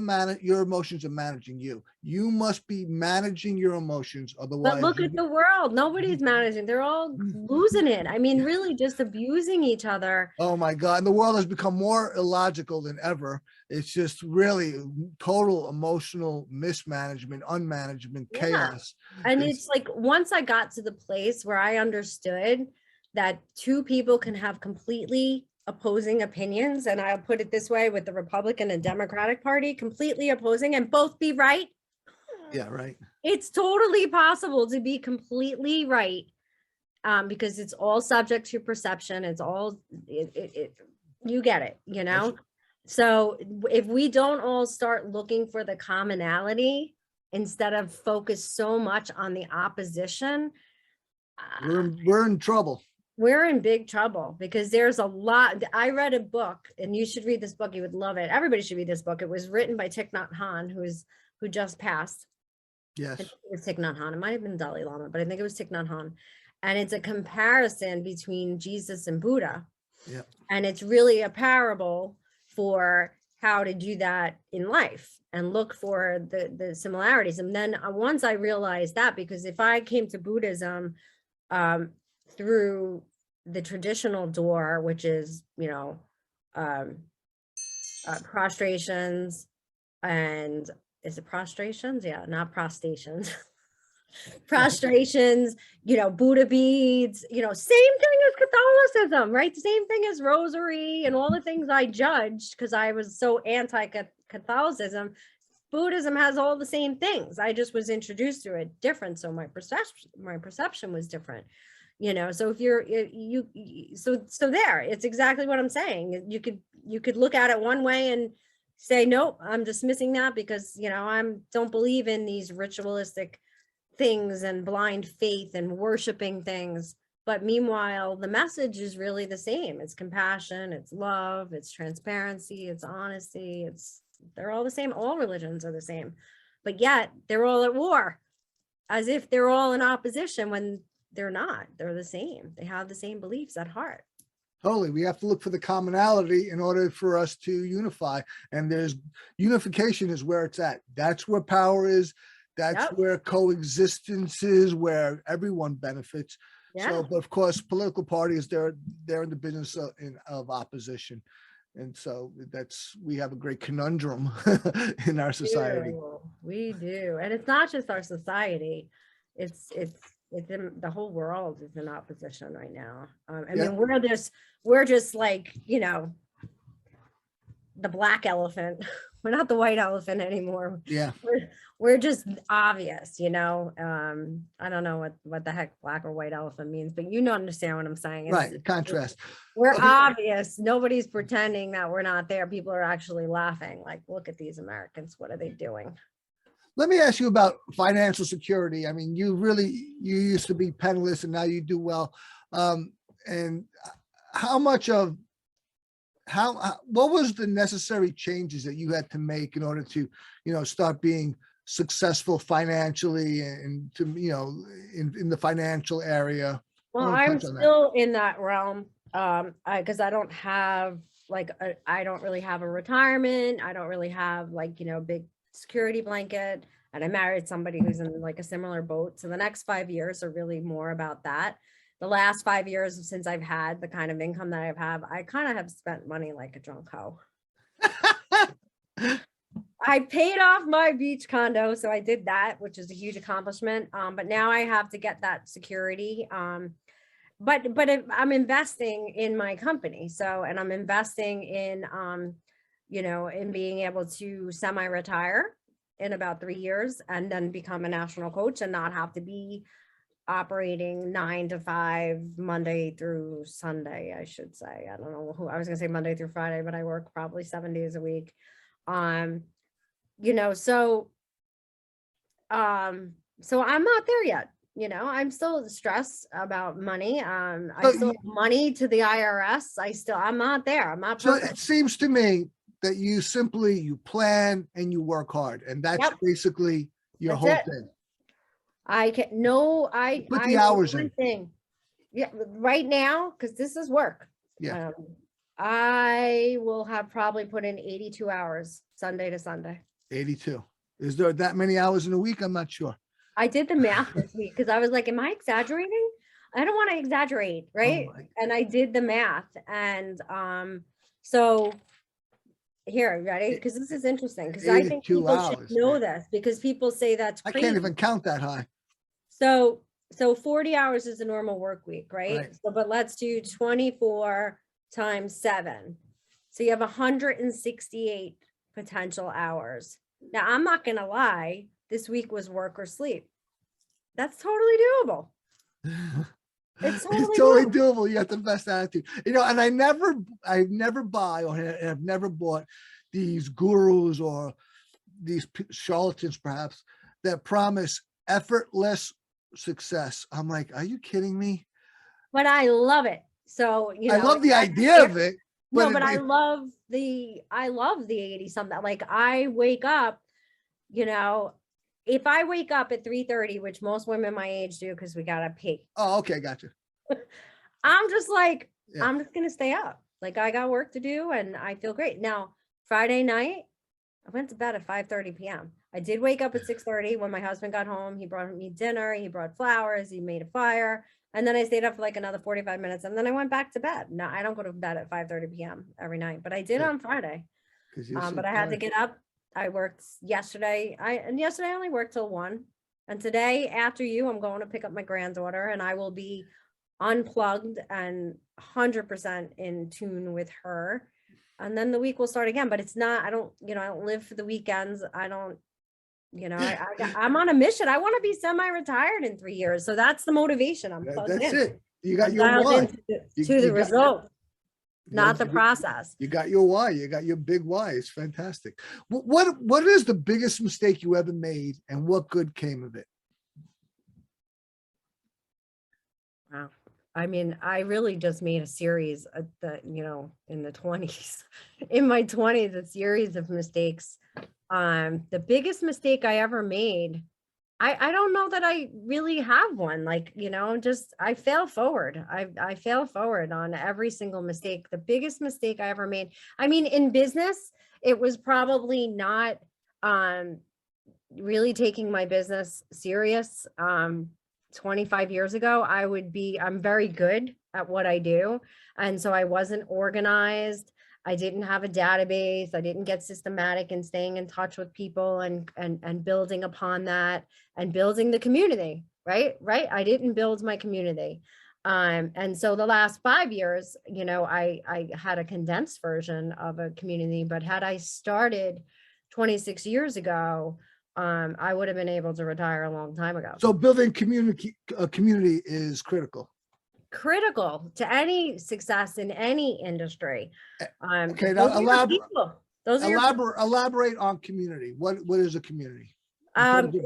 emotions are managing you. You must be managing your emotions. Otherwise, but look at the world. Nobody's managing. They're all losing it. I mean, really just abusing each other. oh my God. And the world has become more illogical than ever. It's just really total emotional mismanagement, unmanagement, Yeah. chaos. And it's like, once I got to the place where I understood that 2 people can have completely opposing opinions, and I'll put it this way, with the Republican and Democratic Party completely opposing and both be right. Yeah, right. It's totally possible to be completely right, because it's all subject to perception. It's all, you get it, Yes. So if we don't all start looking for the commonality instead of focus so much on the opposition, We're in trouble. we're in big trouble, because there's a lot. I read a book, and you should read this book. You would love it. Everybody should read this book. It was written by Thich Nhat Hanh, who just passed. Yes. I think it was Thich Nhat Hanh. It might have been Dalai Lama, but I think it was Thich Nhat Hanh. And it's a comparison between Jesus and Buddha. Yeah. And it's really a parable for how to do that in life and look for the similarities. And then once I realized that, because if I came to Buddhism through the traditional door, which is, prostrations, and is it prostrations? Yeah, not prostations. Prostrations, Buddha beads, same thing as Catholicism, right? The same thing as rosary and all the things I judged because I was so anti-Catholicism. Buddhism has all the same things. I just was introduced to it different, so my perception was different. So if so there, it's exactly what I'm saying. You could look at it one way and say, nope, I'm dismissing that because I don't believe in these ritualistic things and blind faith and worshiping things. But meanwhile, the message is really the same. It's compassion, it's love, it's transparency, it's honesty. They're all the same. All religions are the same, but yet they're all at war, as if they're all in opposition when they're not. They're the same. They have the same beliefs at heart. Totally. We have to look for the commonality in order for us to unify. And unification is where it's at. That's where power is. That's where coexistence is, where everyone benefits. Yeah. So, but of course, political parties, they're in the business of opposition. And so we have a great conundrum in our society. We do. And it's not just our society. It's it's in the whole world is in opposition right now. I Yeah. mean, we're just like, you know, the black elephant. We're not the white elephant anymore. Yeah. We're just obvious, you know. I don't know what the heck black or white elephant means, but you understand what I'm saying. Right. Contrast. We're Okay. obvious. Nobody's pretending that we're not there. People are actually laughing. Like, look at these Americans. What are they doing? Let me ask you about financial security. I mean, you used to be penniless and now you do well. And how much of what was the necessary changes that you had to make in order to, you know, start being successful financially and to, you know, in the financial area? Well, I wanna I'm touch on that. still in that realm. Because I don't have like I don't really have a retirement. I don't really have like, you know, big security blanket. And I married somebody who's in like a similar boat. So the next 5 years are really more about that. The last 5 years since I've had the kind of income that I kind of have spent money like a drunk hoe. I paid off my beach condo, so I did that, which is a huge accomplishment. But now I have to get that security. But if I'm investing in my company, and I'm investing in, you know, in being able to semi-retire in about 3 years and then become a national coach and not have to be operating 9 to 5 Monday through Sunday, I should say. I don't know who I was gonna say Monday through Friday, but I work probably 7 days a week. You know, so I'm not there yet. You know, I'm still stressed about money. I still have money to the IRS. I'm not there. I'm not So perfect. it seems to me that you plan and you work hard, and that's basically your That's whole it. thing. I Put the hours one in. thing. Yeah, right now, because this is work. Yeah. I will have probably put in 82 hours Sunday to Sunday. 82. Is there that many hours in a week? I'm not sure. I did the math this week because I was like, am I exaggerating? I don't want to exaggerate, right? And I did the math. And so here, ready? Because this is interesting. Because I think 82 people should hours, know man. this because people say that's I crazy. can't even count that high. So 40 hours is a normal work week, right? Right. So, but let's do 24 times 7. So you have 168 potential hours. Now, I'm not going to lie. This week was work or sleep. That's totally doable. It's totally doable. You got the best attitude, you know. And I never buy or have never bought these gurus or these charlatans, perhaps, that promise effortless success. I'm like, are you kidding me? But I love it. So, you know, I love the idea of it. No, but I love the 80 something. Like I wake up, you know, if I wake up at 3:30, which most women my age do, because we gotta pee. Oh, okay, gotcha. I'm just like, I'm just gonna stay up. Like I got work to do and I feel great. Now, Friday night, I went to bed at 5:30 p.m. I did wake up at 6:30 when my husband got home. He brought me dinner, he brought flowers, he made a fire. And then I stayed up for like another 45 minutes and then I went back to bed. No, I don't go to bed at 5:30 p.m. every night, but I did on Friday. But I had to get up. I worked yesterday. Yesterday I only worked till 1. And today after you, I'm going to pick up my granddaughter and I will be unplugged and 100% in tune with her. And then the week will start again, but it's not, I don't live for the weekends. I don't, I'm on a mission. I want to be semi-retired in 3 years. So that's the motivation. I'm plugged in. That's it. You got your why. To the result, not the process. You got your why. You got your big why. It's fantastic. What is the biggest mistake you ever made and what good came of it? Wow. I mean, I really just made a series in the 20s, in my 20s, a series of mistakes. The biggest mistake I ever made, I don't know that I really have one. Like, I fail forward. I fail forward on every single mistake. The biggest mistake I ever made, I mean, in business, it was probably not really taking my business serious. 25 years ago, I'm very good at what I do. And so I wasn't organized. I didn't have a database. I didn't get systematic in staying in touch with people and building upon that and building the community. right? I didn't build my community. And so the last 5 years, I had a condensed version of a community, but had I started 26 years ago, I would have been able to retire a long time ago. So building community is critical. Critical to any success in any industry. Okay, those now are your people. Those are your elaborate on community. What is a community?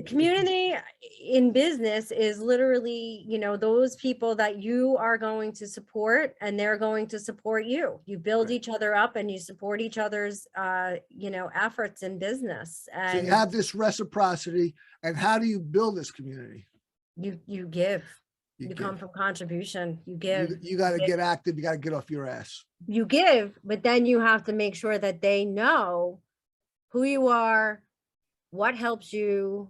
Community in business is literally, those people that you are going to support and they're going to support you. You build Right. each other up and you support each other's, efforts in business. So And you have this reciprocity. And how do you build this community? you give. You come give. from contribution. You give. You got to give. get active. You got to get off your ass. You give, but then you have to make sure that they know who you are, what helps you,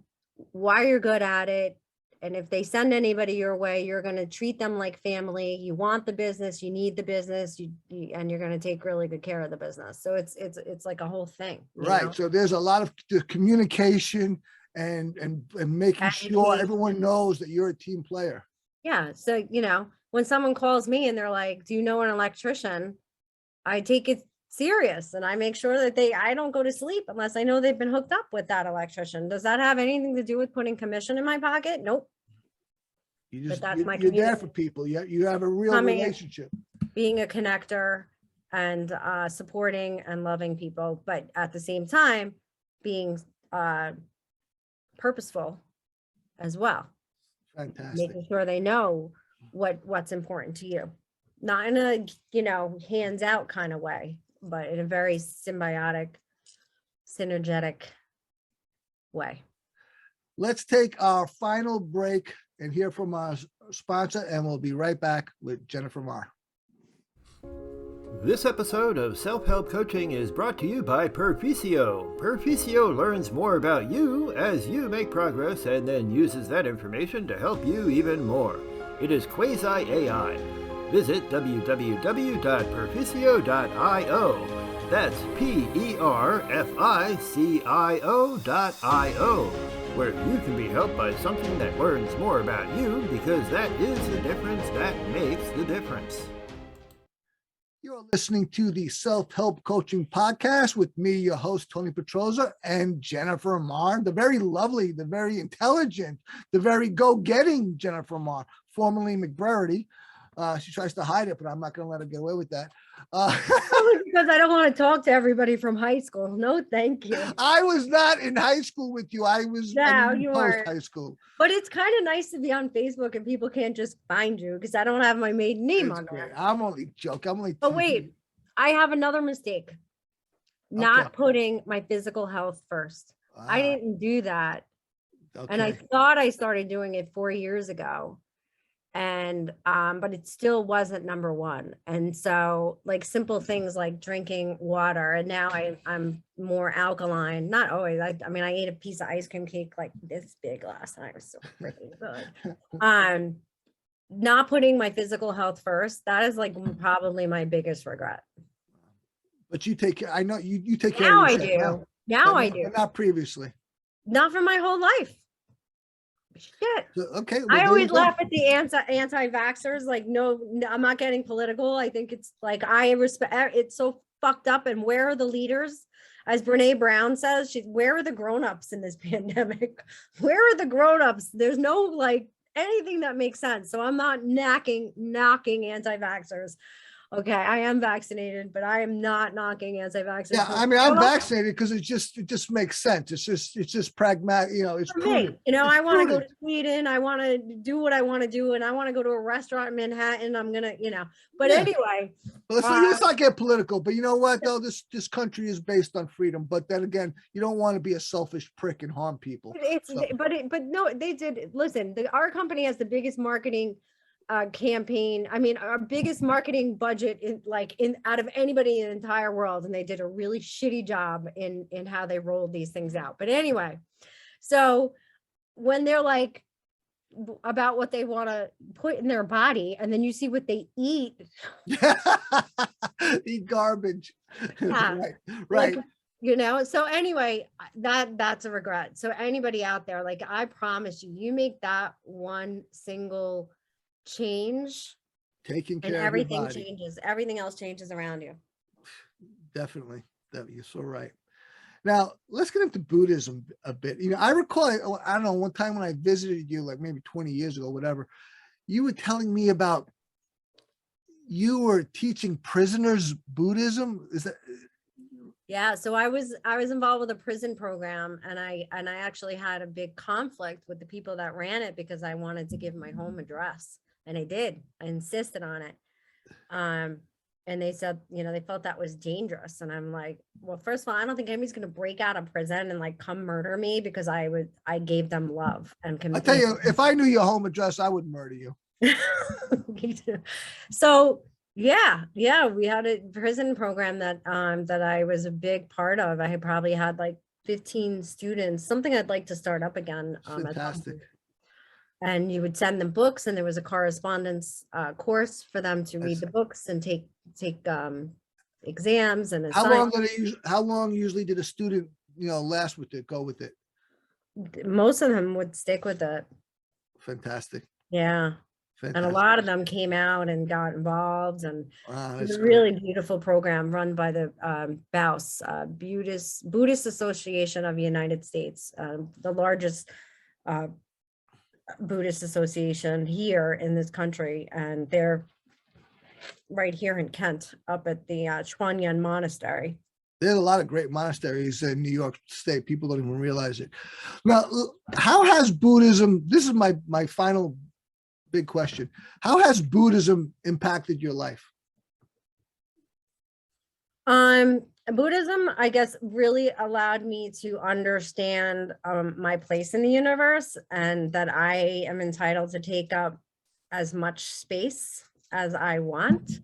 why you're good at it. And if they send anybody your way, you're going to treat them like family. You want the business, you need the business, and you're going to take really good care of the business. So it's like a whole thing. Right. know? So there's a lot of communication and making sure everyone knows that you're a team player. Yeah. So, when someone calls me and they're like, do you know an electrician? I take it serious and I make sure that I don't go to sleep unless I know they've been hooked up with that electrician. Does that have anything to do with putting commission in my pocket? Nope. But that's my you're there community. for people. You have a real relationship. Being a connector and supporting and loving people, but at the same time, being purposeful as well. Fantastic. Making sure they know what's important to you. Not in a, hands out kind of way, but in a very symbiotic, synergetic way. Let's take our final break and hear from our sponsor, and we'll be right back with Jennifer Maher. This episode of Self-Help Coaching is brought to you by Perficio. Perficio learns more about you as you make progress and then uses that information to help you even more. It is quasi-AI. Visit www.perficio.io. That's PERFICIO.io, where you can be helped by something that learns more about you, because that is the difference that makes the difference. You're listening to the Self-Help Coaching Podcast with me, your host, Tony Petrozza, and Jennifer Maher, the very lovely, the very intelligent, the very go-getting Jennifer Maher, formerly McBrady. She tries to hide it, but I'm not going to let her get away with that. Because I don't want to talk to everybody from high school. No, thank you. I was not in high school with you. I was you post were. high school. But it's kind of nice to be on Facebook and people can't just find you because I don't have my maiden name on there. I'm only joking. I'm only. But wait, I have another mistake. Not putting my physical health first. I didn't do that. Okay. And I thought I started doing it 4 years ago. And but it still wasn't number one. And so like simple things like drinking water, and now I'm more alkaline. Not always. I mean, I ate a piece of ice cream cake like this big last time. It was so freaking good. Not putting my physical health first, that is like probably my biggest regret. But you take care. I know you take care Now of I yourself. do. Now I do. But not previously. Not for my whole life. Shit. So, okay. I always laugh at the anti-vaxxers. Like, no, I'm not getting political. I think it's like, I respect, it's so fucked up. And where are the leaders? As Brene Brown says, where are the grown-ups in this pandemic? Where are the grown-ups? There's no like anything that makes sense. So I'm not knocking anti-vaxxers. Okay, I am vaccinated, but I am not knocking anti-vaxxers. Yeah, I mean, I'm vaccinated because it just makes sense. It's just pragmatic. It's for prudent. me. I want to go to Sweden. I want to do what I want to do, and I want to go to a restaurant in Manhattan. I'm gonna, But anyway, let's not get political. But you know what? Though this country is based on freedom. But then again, you don't want to be a selfish prick and harm people. But no, they did. Listen, our company has the biggest marketing campaign. I mean, our biggest marketing budget out of anybody in the entire world, and they did a really shitty job in how they rolled these things out. But anyway, so when they're like about what they want to put in their body, and then you see what they eat. Eat garbage. Yeah. Right. you know. So anyway, that's a regret. So anybody out there, like, I promise you, you make that one single change Taking and care of your everything body. changes. Everything else changes around you. Definitely. You're so right. Now, let's get into Buddhism a bit. You know, I recall, I don't know, one time when I visited you, like maybe 20 years ago, whatever, you were telling me about you were teaching prisoners Buddhism. Is that? Yeah, so I was involved with a prison program, and I actually had a big conflict with the people that ran it because I wanted to give my home address, and I did. I insisted on it. And they said, you know, they felt that was dangerous. And I'm like, well, first of all, I don't think anybody's going to break out of prison and like come murder me because I gave them love and I tell you, if I knew your home address, I would murder you. So yeah, we had a prison program that I was a big part of. I had probably had like 15 students, something I'd like to start up again. Fantastic. And you would send them books, and there was a correspondence course for them to read the books and take exams and how long usually did a student, you know, last with it, go with it? Most of them would stick with it. Fantastic. Yeah. Fantastic. And a lot of them came out and got involved, and wow, it's a really beautiful program run by the BAUS, Buddhist Association of the United States, the largest Buddhist association here in this country, and they're right here in Kent, up at the Chuanyan Monastery. There's a lot of great monasteries in New York State. People don't even realize it. Now, how has Buddhism? This is my final big question. How has Buddhism impacted your life? Buddhism, I guess, really allowed me to understand my place in the universe, and that I am entitled to take up as much space as I want.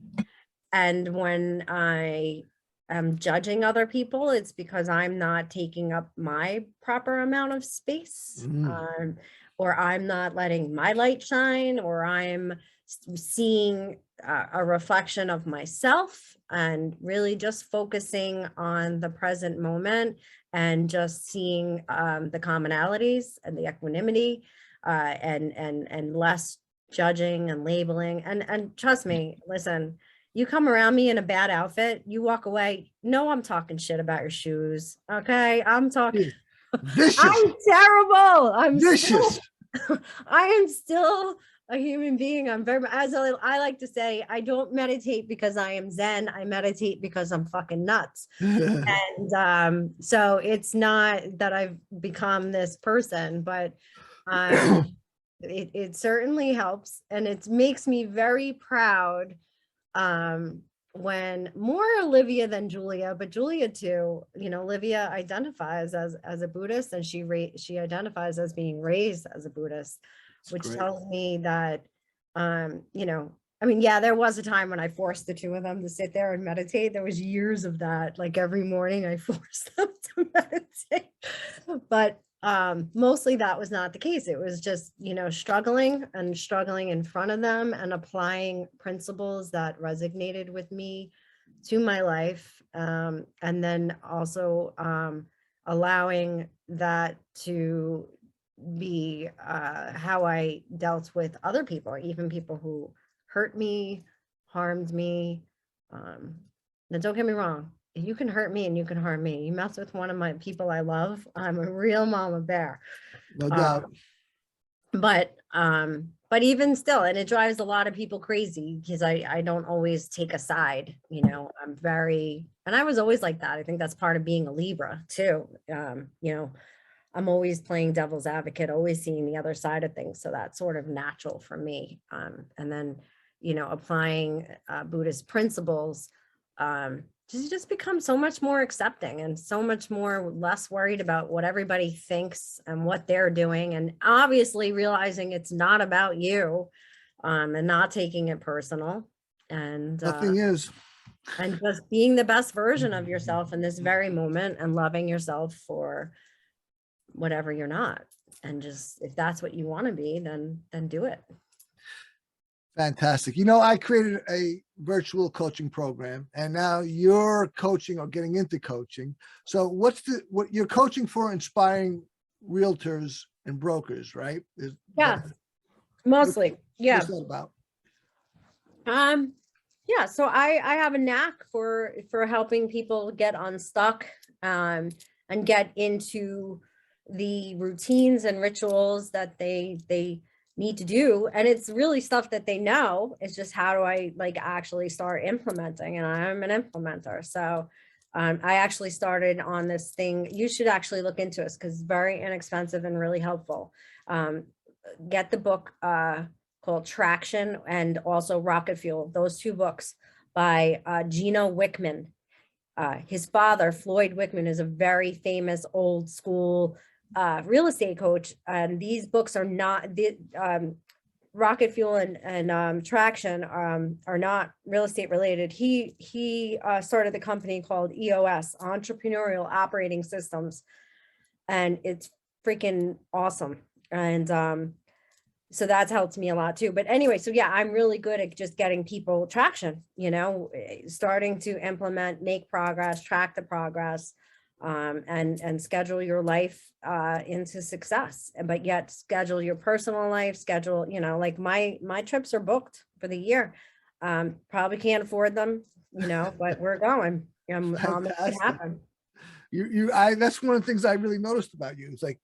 And when I am judging other people, it's because I'm not taking up my proper amount of space, or I'm not letting my light shine, or I'm seeing a reflection of myself, and really just focusing on the present moment and just seeing the commonalities and the equanimity, and less judging and labeling. And trust me, listen, you come around me in a bad outfit, you walk away, no, I'm talking shit about your shoes. Okay, I'm talking vicious. I'm terrible. I'm vicious. I am still a human being. I'm very, as I like to say, I don't meditate because I am Zen. I meditate because I'm fucking nuts. And so it's not that I've become this person, but it certainly helps, and it makes me very proud when more Olivia than Julia, but Julia too, you know, Olivia identifies as a Buddhist, and she identifies as being raised as a Buddhist, which tells me that, you know, I mean, yeah, there was a time when I forced the two of them to sit there and meditate. There was years of that. Like every morning I forced them to meditate, but mostly that was not the case. It was just, you know, struggling in front of them and applying principles that resonated with me to my life. And then also allowing that to be how I dealt with other people, even people who hurt me, harmed me. Now don't get me wrong, you can hurt me and you can harm me. You mess with one of my people I love, I'm a real mama bear. No doubt. But even still, and it drives a lot of people crazy because I don't always take a side, you know. I'm very, and I was always like that. I think that's part of being a Libra too. You know, I'm always playing devil's advocate, always seeing the other side of things. So that's sort of natural for me. And then, you know, applying Buddhist principles, just become so much more accepting and so much more less worried about what everybody thinks and what they're doing. And obviously realizing it's not about you, and not taking it personal. And nothing is. And just being the best version of yourself in this very moment, and loving yourself for whatever you're not. And just, if that's what you want to be, then do it. Fantastic. You know, I created a virtual coaching program, and now you're coaching or getting into coaching. So what you're coaching for? Inspiring realtors and brokers, right? Yeah, mostly. Yeah. What's that about? Yeah, so I have a knack for helping people get unstuck and get into the routines and rituals that they need to do. And it's really stuff that they know. It's just how do I like actually start implementing? And I'm an implementer. So I actually started on this thing. You should actually look into it because it's very inexpensive and really helpful. Get the book called Traction and also Rocket Fuel. Those two books by Gino Wickman. His father, Floyd Wickman, is a very famous old school real estate coach. And these books are not, the Rocket Fuel and Traction are not real estate related. He started the company called EOS, Entrepreneurial Operating Systems. And it's freaking awesome. And so that's helped me a lot too. But anyway, so yeah, I'm really good at just getting people traction, you know, starting to implement, make progress, track the progress, and schedule your life into success. But yet schedule your personal life, schedule, you know, like my trips are booked for the year. Probably can't afford them, you know, but we're going. I'll make it happen. That's one of the things I really noticed about you. It's like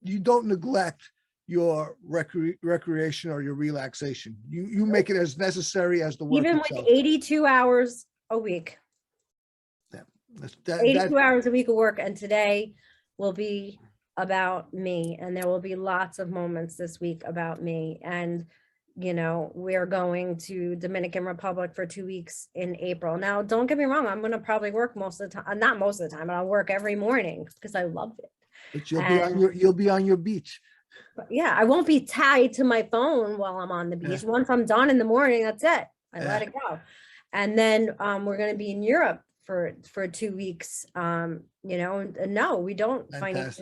you don't neglect your recreation or your relaxation. You make it as necessary as the work Even itself. with 82 hours a week. Yeah, 82 hours a week of work, and today will be about me, and there will be lots of moments this week about me. And you know, we're going to Dominican Republic for 2 weeks in April. Now, don't get me wrong, I'm going to probably work most of the time, not most of the time, but I'll work every morning because I love it. But you'll be on your beach. But yeah, I won't be tied to my phone while I'm on the beach. Once I'm done in the morning, that's it. I let it go. And then we're going to be in Europe for 2 weeks. You know, and no, we don't find it,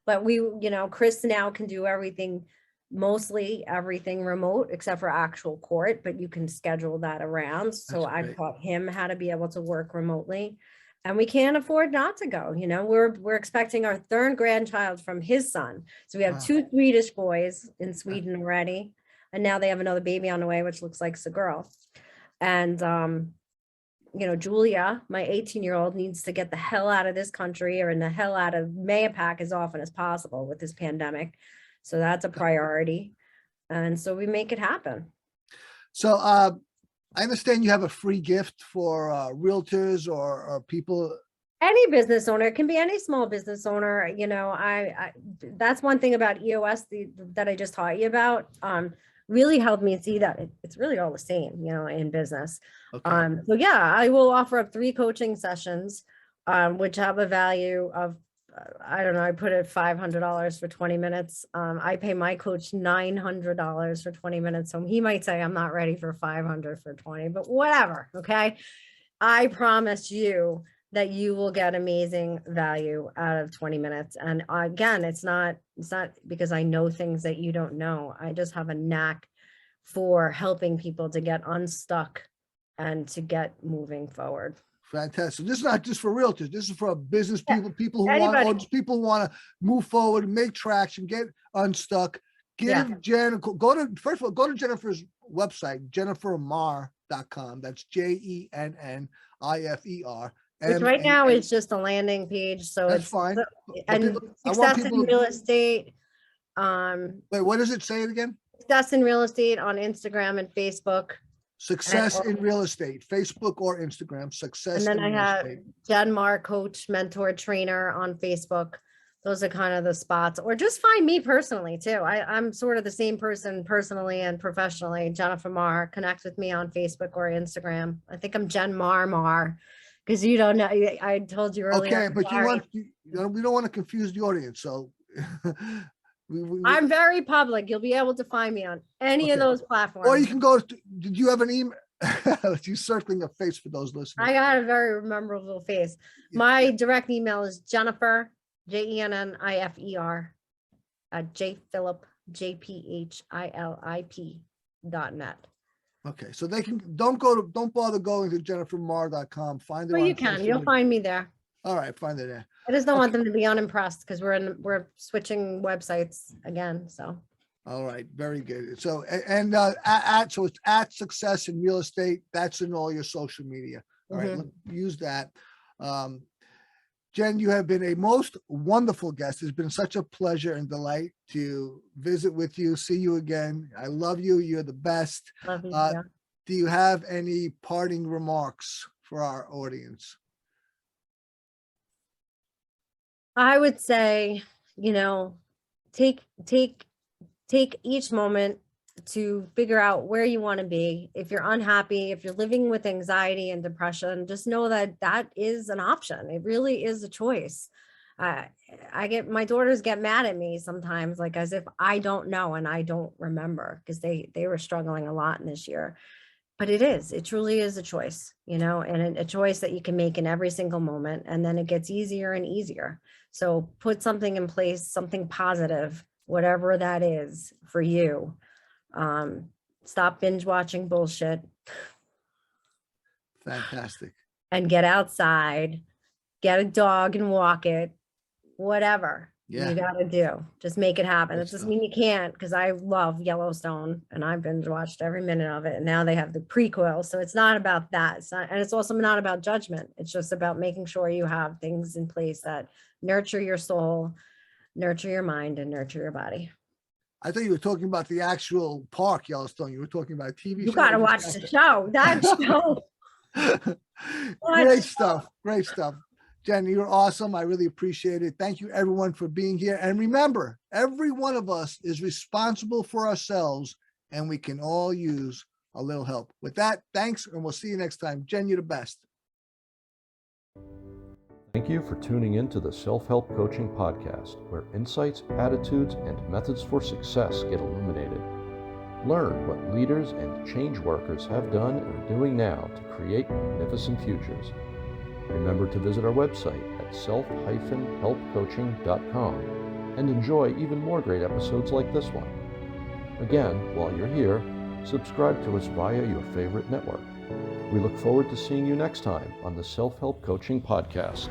but we, you know, Chris now can do everything, mostly everything remote except for actual court, but you can schedule that around. So I taught him how to be able to work remotely. And we can't afford not to go. You know, we're expecting our third grandchild from his son. So we have 2 Swedish boys in Sweden already. And now they have another baby on the way, which looks like a girl. And, you know, Julia, my 18-year-old, needs to get the hell out of this country or in the hell out of Mayapack as often as possible with this pandemic. So that's a priority. And so we make it happen. So, I understand you have a free gift for realtors or people. Any business owner, it can be any small business owner. You know, I that's one thing about EOS that I just taught you about. Really helped me see that it's really all the same, you know, in business. Okay. So yeah, I will offer up 3 coaching sessions, which have a value of, I don't know, I put it $500 for 20 minutes. I pay my coach $900 for 20 minutes. So he might say, I'm not ready for 500 for 20, but whatever. Okay. I promise you that you will get amazing value out of 20 minutes. And again, it's not because I know things that you don't know. I just have a knack for helping people to get unstuck and to get moving forward. Fantastic. This is not just for realtors. This is for business people, people who want to move forward, make traction, get unstuck. Give Jen, go to Jennifer's website, jennifermaher.com. That's JENNIFER. Which right now is just a landing page. So that's it's fine. And success in real estate. Wait, what does it say again? Success in real estate on Instagram and Facebook. Success in real estate, Facebook or Instagram, success. And then I have Jen Maher, coach, mentor, trainer on Facebook. Those are kind of the spots, or just find me personally too. I'm sort of the same person personally and professionally. Jennifer Maher, connect with me on Facebook or Instagram. I think I'm Jen Maher because you don't know. I told you earlier. Okay, but we don't want to confuse the audience. So I'm very public. You'll be able to find me on any of those platforms. Or you can go to, did you have an email? You circling a face for those listeners. I got a very memorable face. My direct email is Jennifer, JENNIFER, @jphillip JPHILIP.net. Okay, so they can don't bother going to jennifermaher.com. Find her Well, on you can. social You'll media. find me there. All right, find her there. I just don't want them to be unimpressed because we're switching websites again. So All right, very good. So so it's at Success in Real Estate. That's in all your social media. All right, use that. Jen, you have been a most wonderful guest. It's been such a pleasure and delight to visit with you, see you again. I love you. You're the best. love you. Yeah. Do you have any parting remarks for our audience? I would say, take each moment to figure out where you want to be. If you're unhappy, if you're living with anxiety and depression, just know that that is an option. It really is a choice. My daughters get mad at me sometimes, like as if I don't know and I don't remember, because they were struggling a lot in this year. But it truly is a choice, and a choice that you can make in every single moment. And then it gets easier and easier. So put something in place, something positive, whatever that is for you. Stop binge watching bullshit. Fantastic. And get outside, get a dog and walk it, whatever you got to do. Just make it happen. It doesn't mean you can't, because I love Yellowstone and I've binge watched every minute of it. And now they have the prequel. So it's not about that. And it's also not about judgment. It's just about making sure you have things in place that nurture your soul, nurture your mind, and nurture your body. I thought you were talking about the actual park, Yellowstone. You were talking about a TV show. You got to watch the show. That show. Great stuff. Great stuff. Jen, you're awesome. I really appreciate it. Thank you, everyone, for being here. And remember, every one of us is responsible for ourselves, and we can all use a little help. With that, thanks, and we'll see you next time. Jen, you're the best. Thank you for tuning in to the Self-Help Coaching Podcast, where insights, attitudes, and methods for success get illuminated. Learn what leaders and change workers have done and are doing now to create magnificent futures. Remember to visit our website at self-helpcoaching.com and enjoy even more great episodes like this one. Again, while you're here, subscribe to us via your favorite network. We look forward to seeing you next time on the Self-Help Coaching Podcast.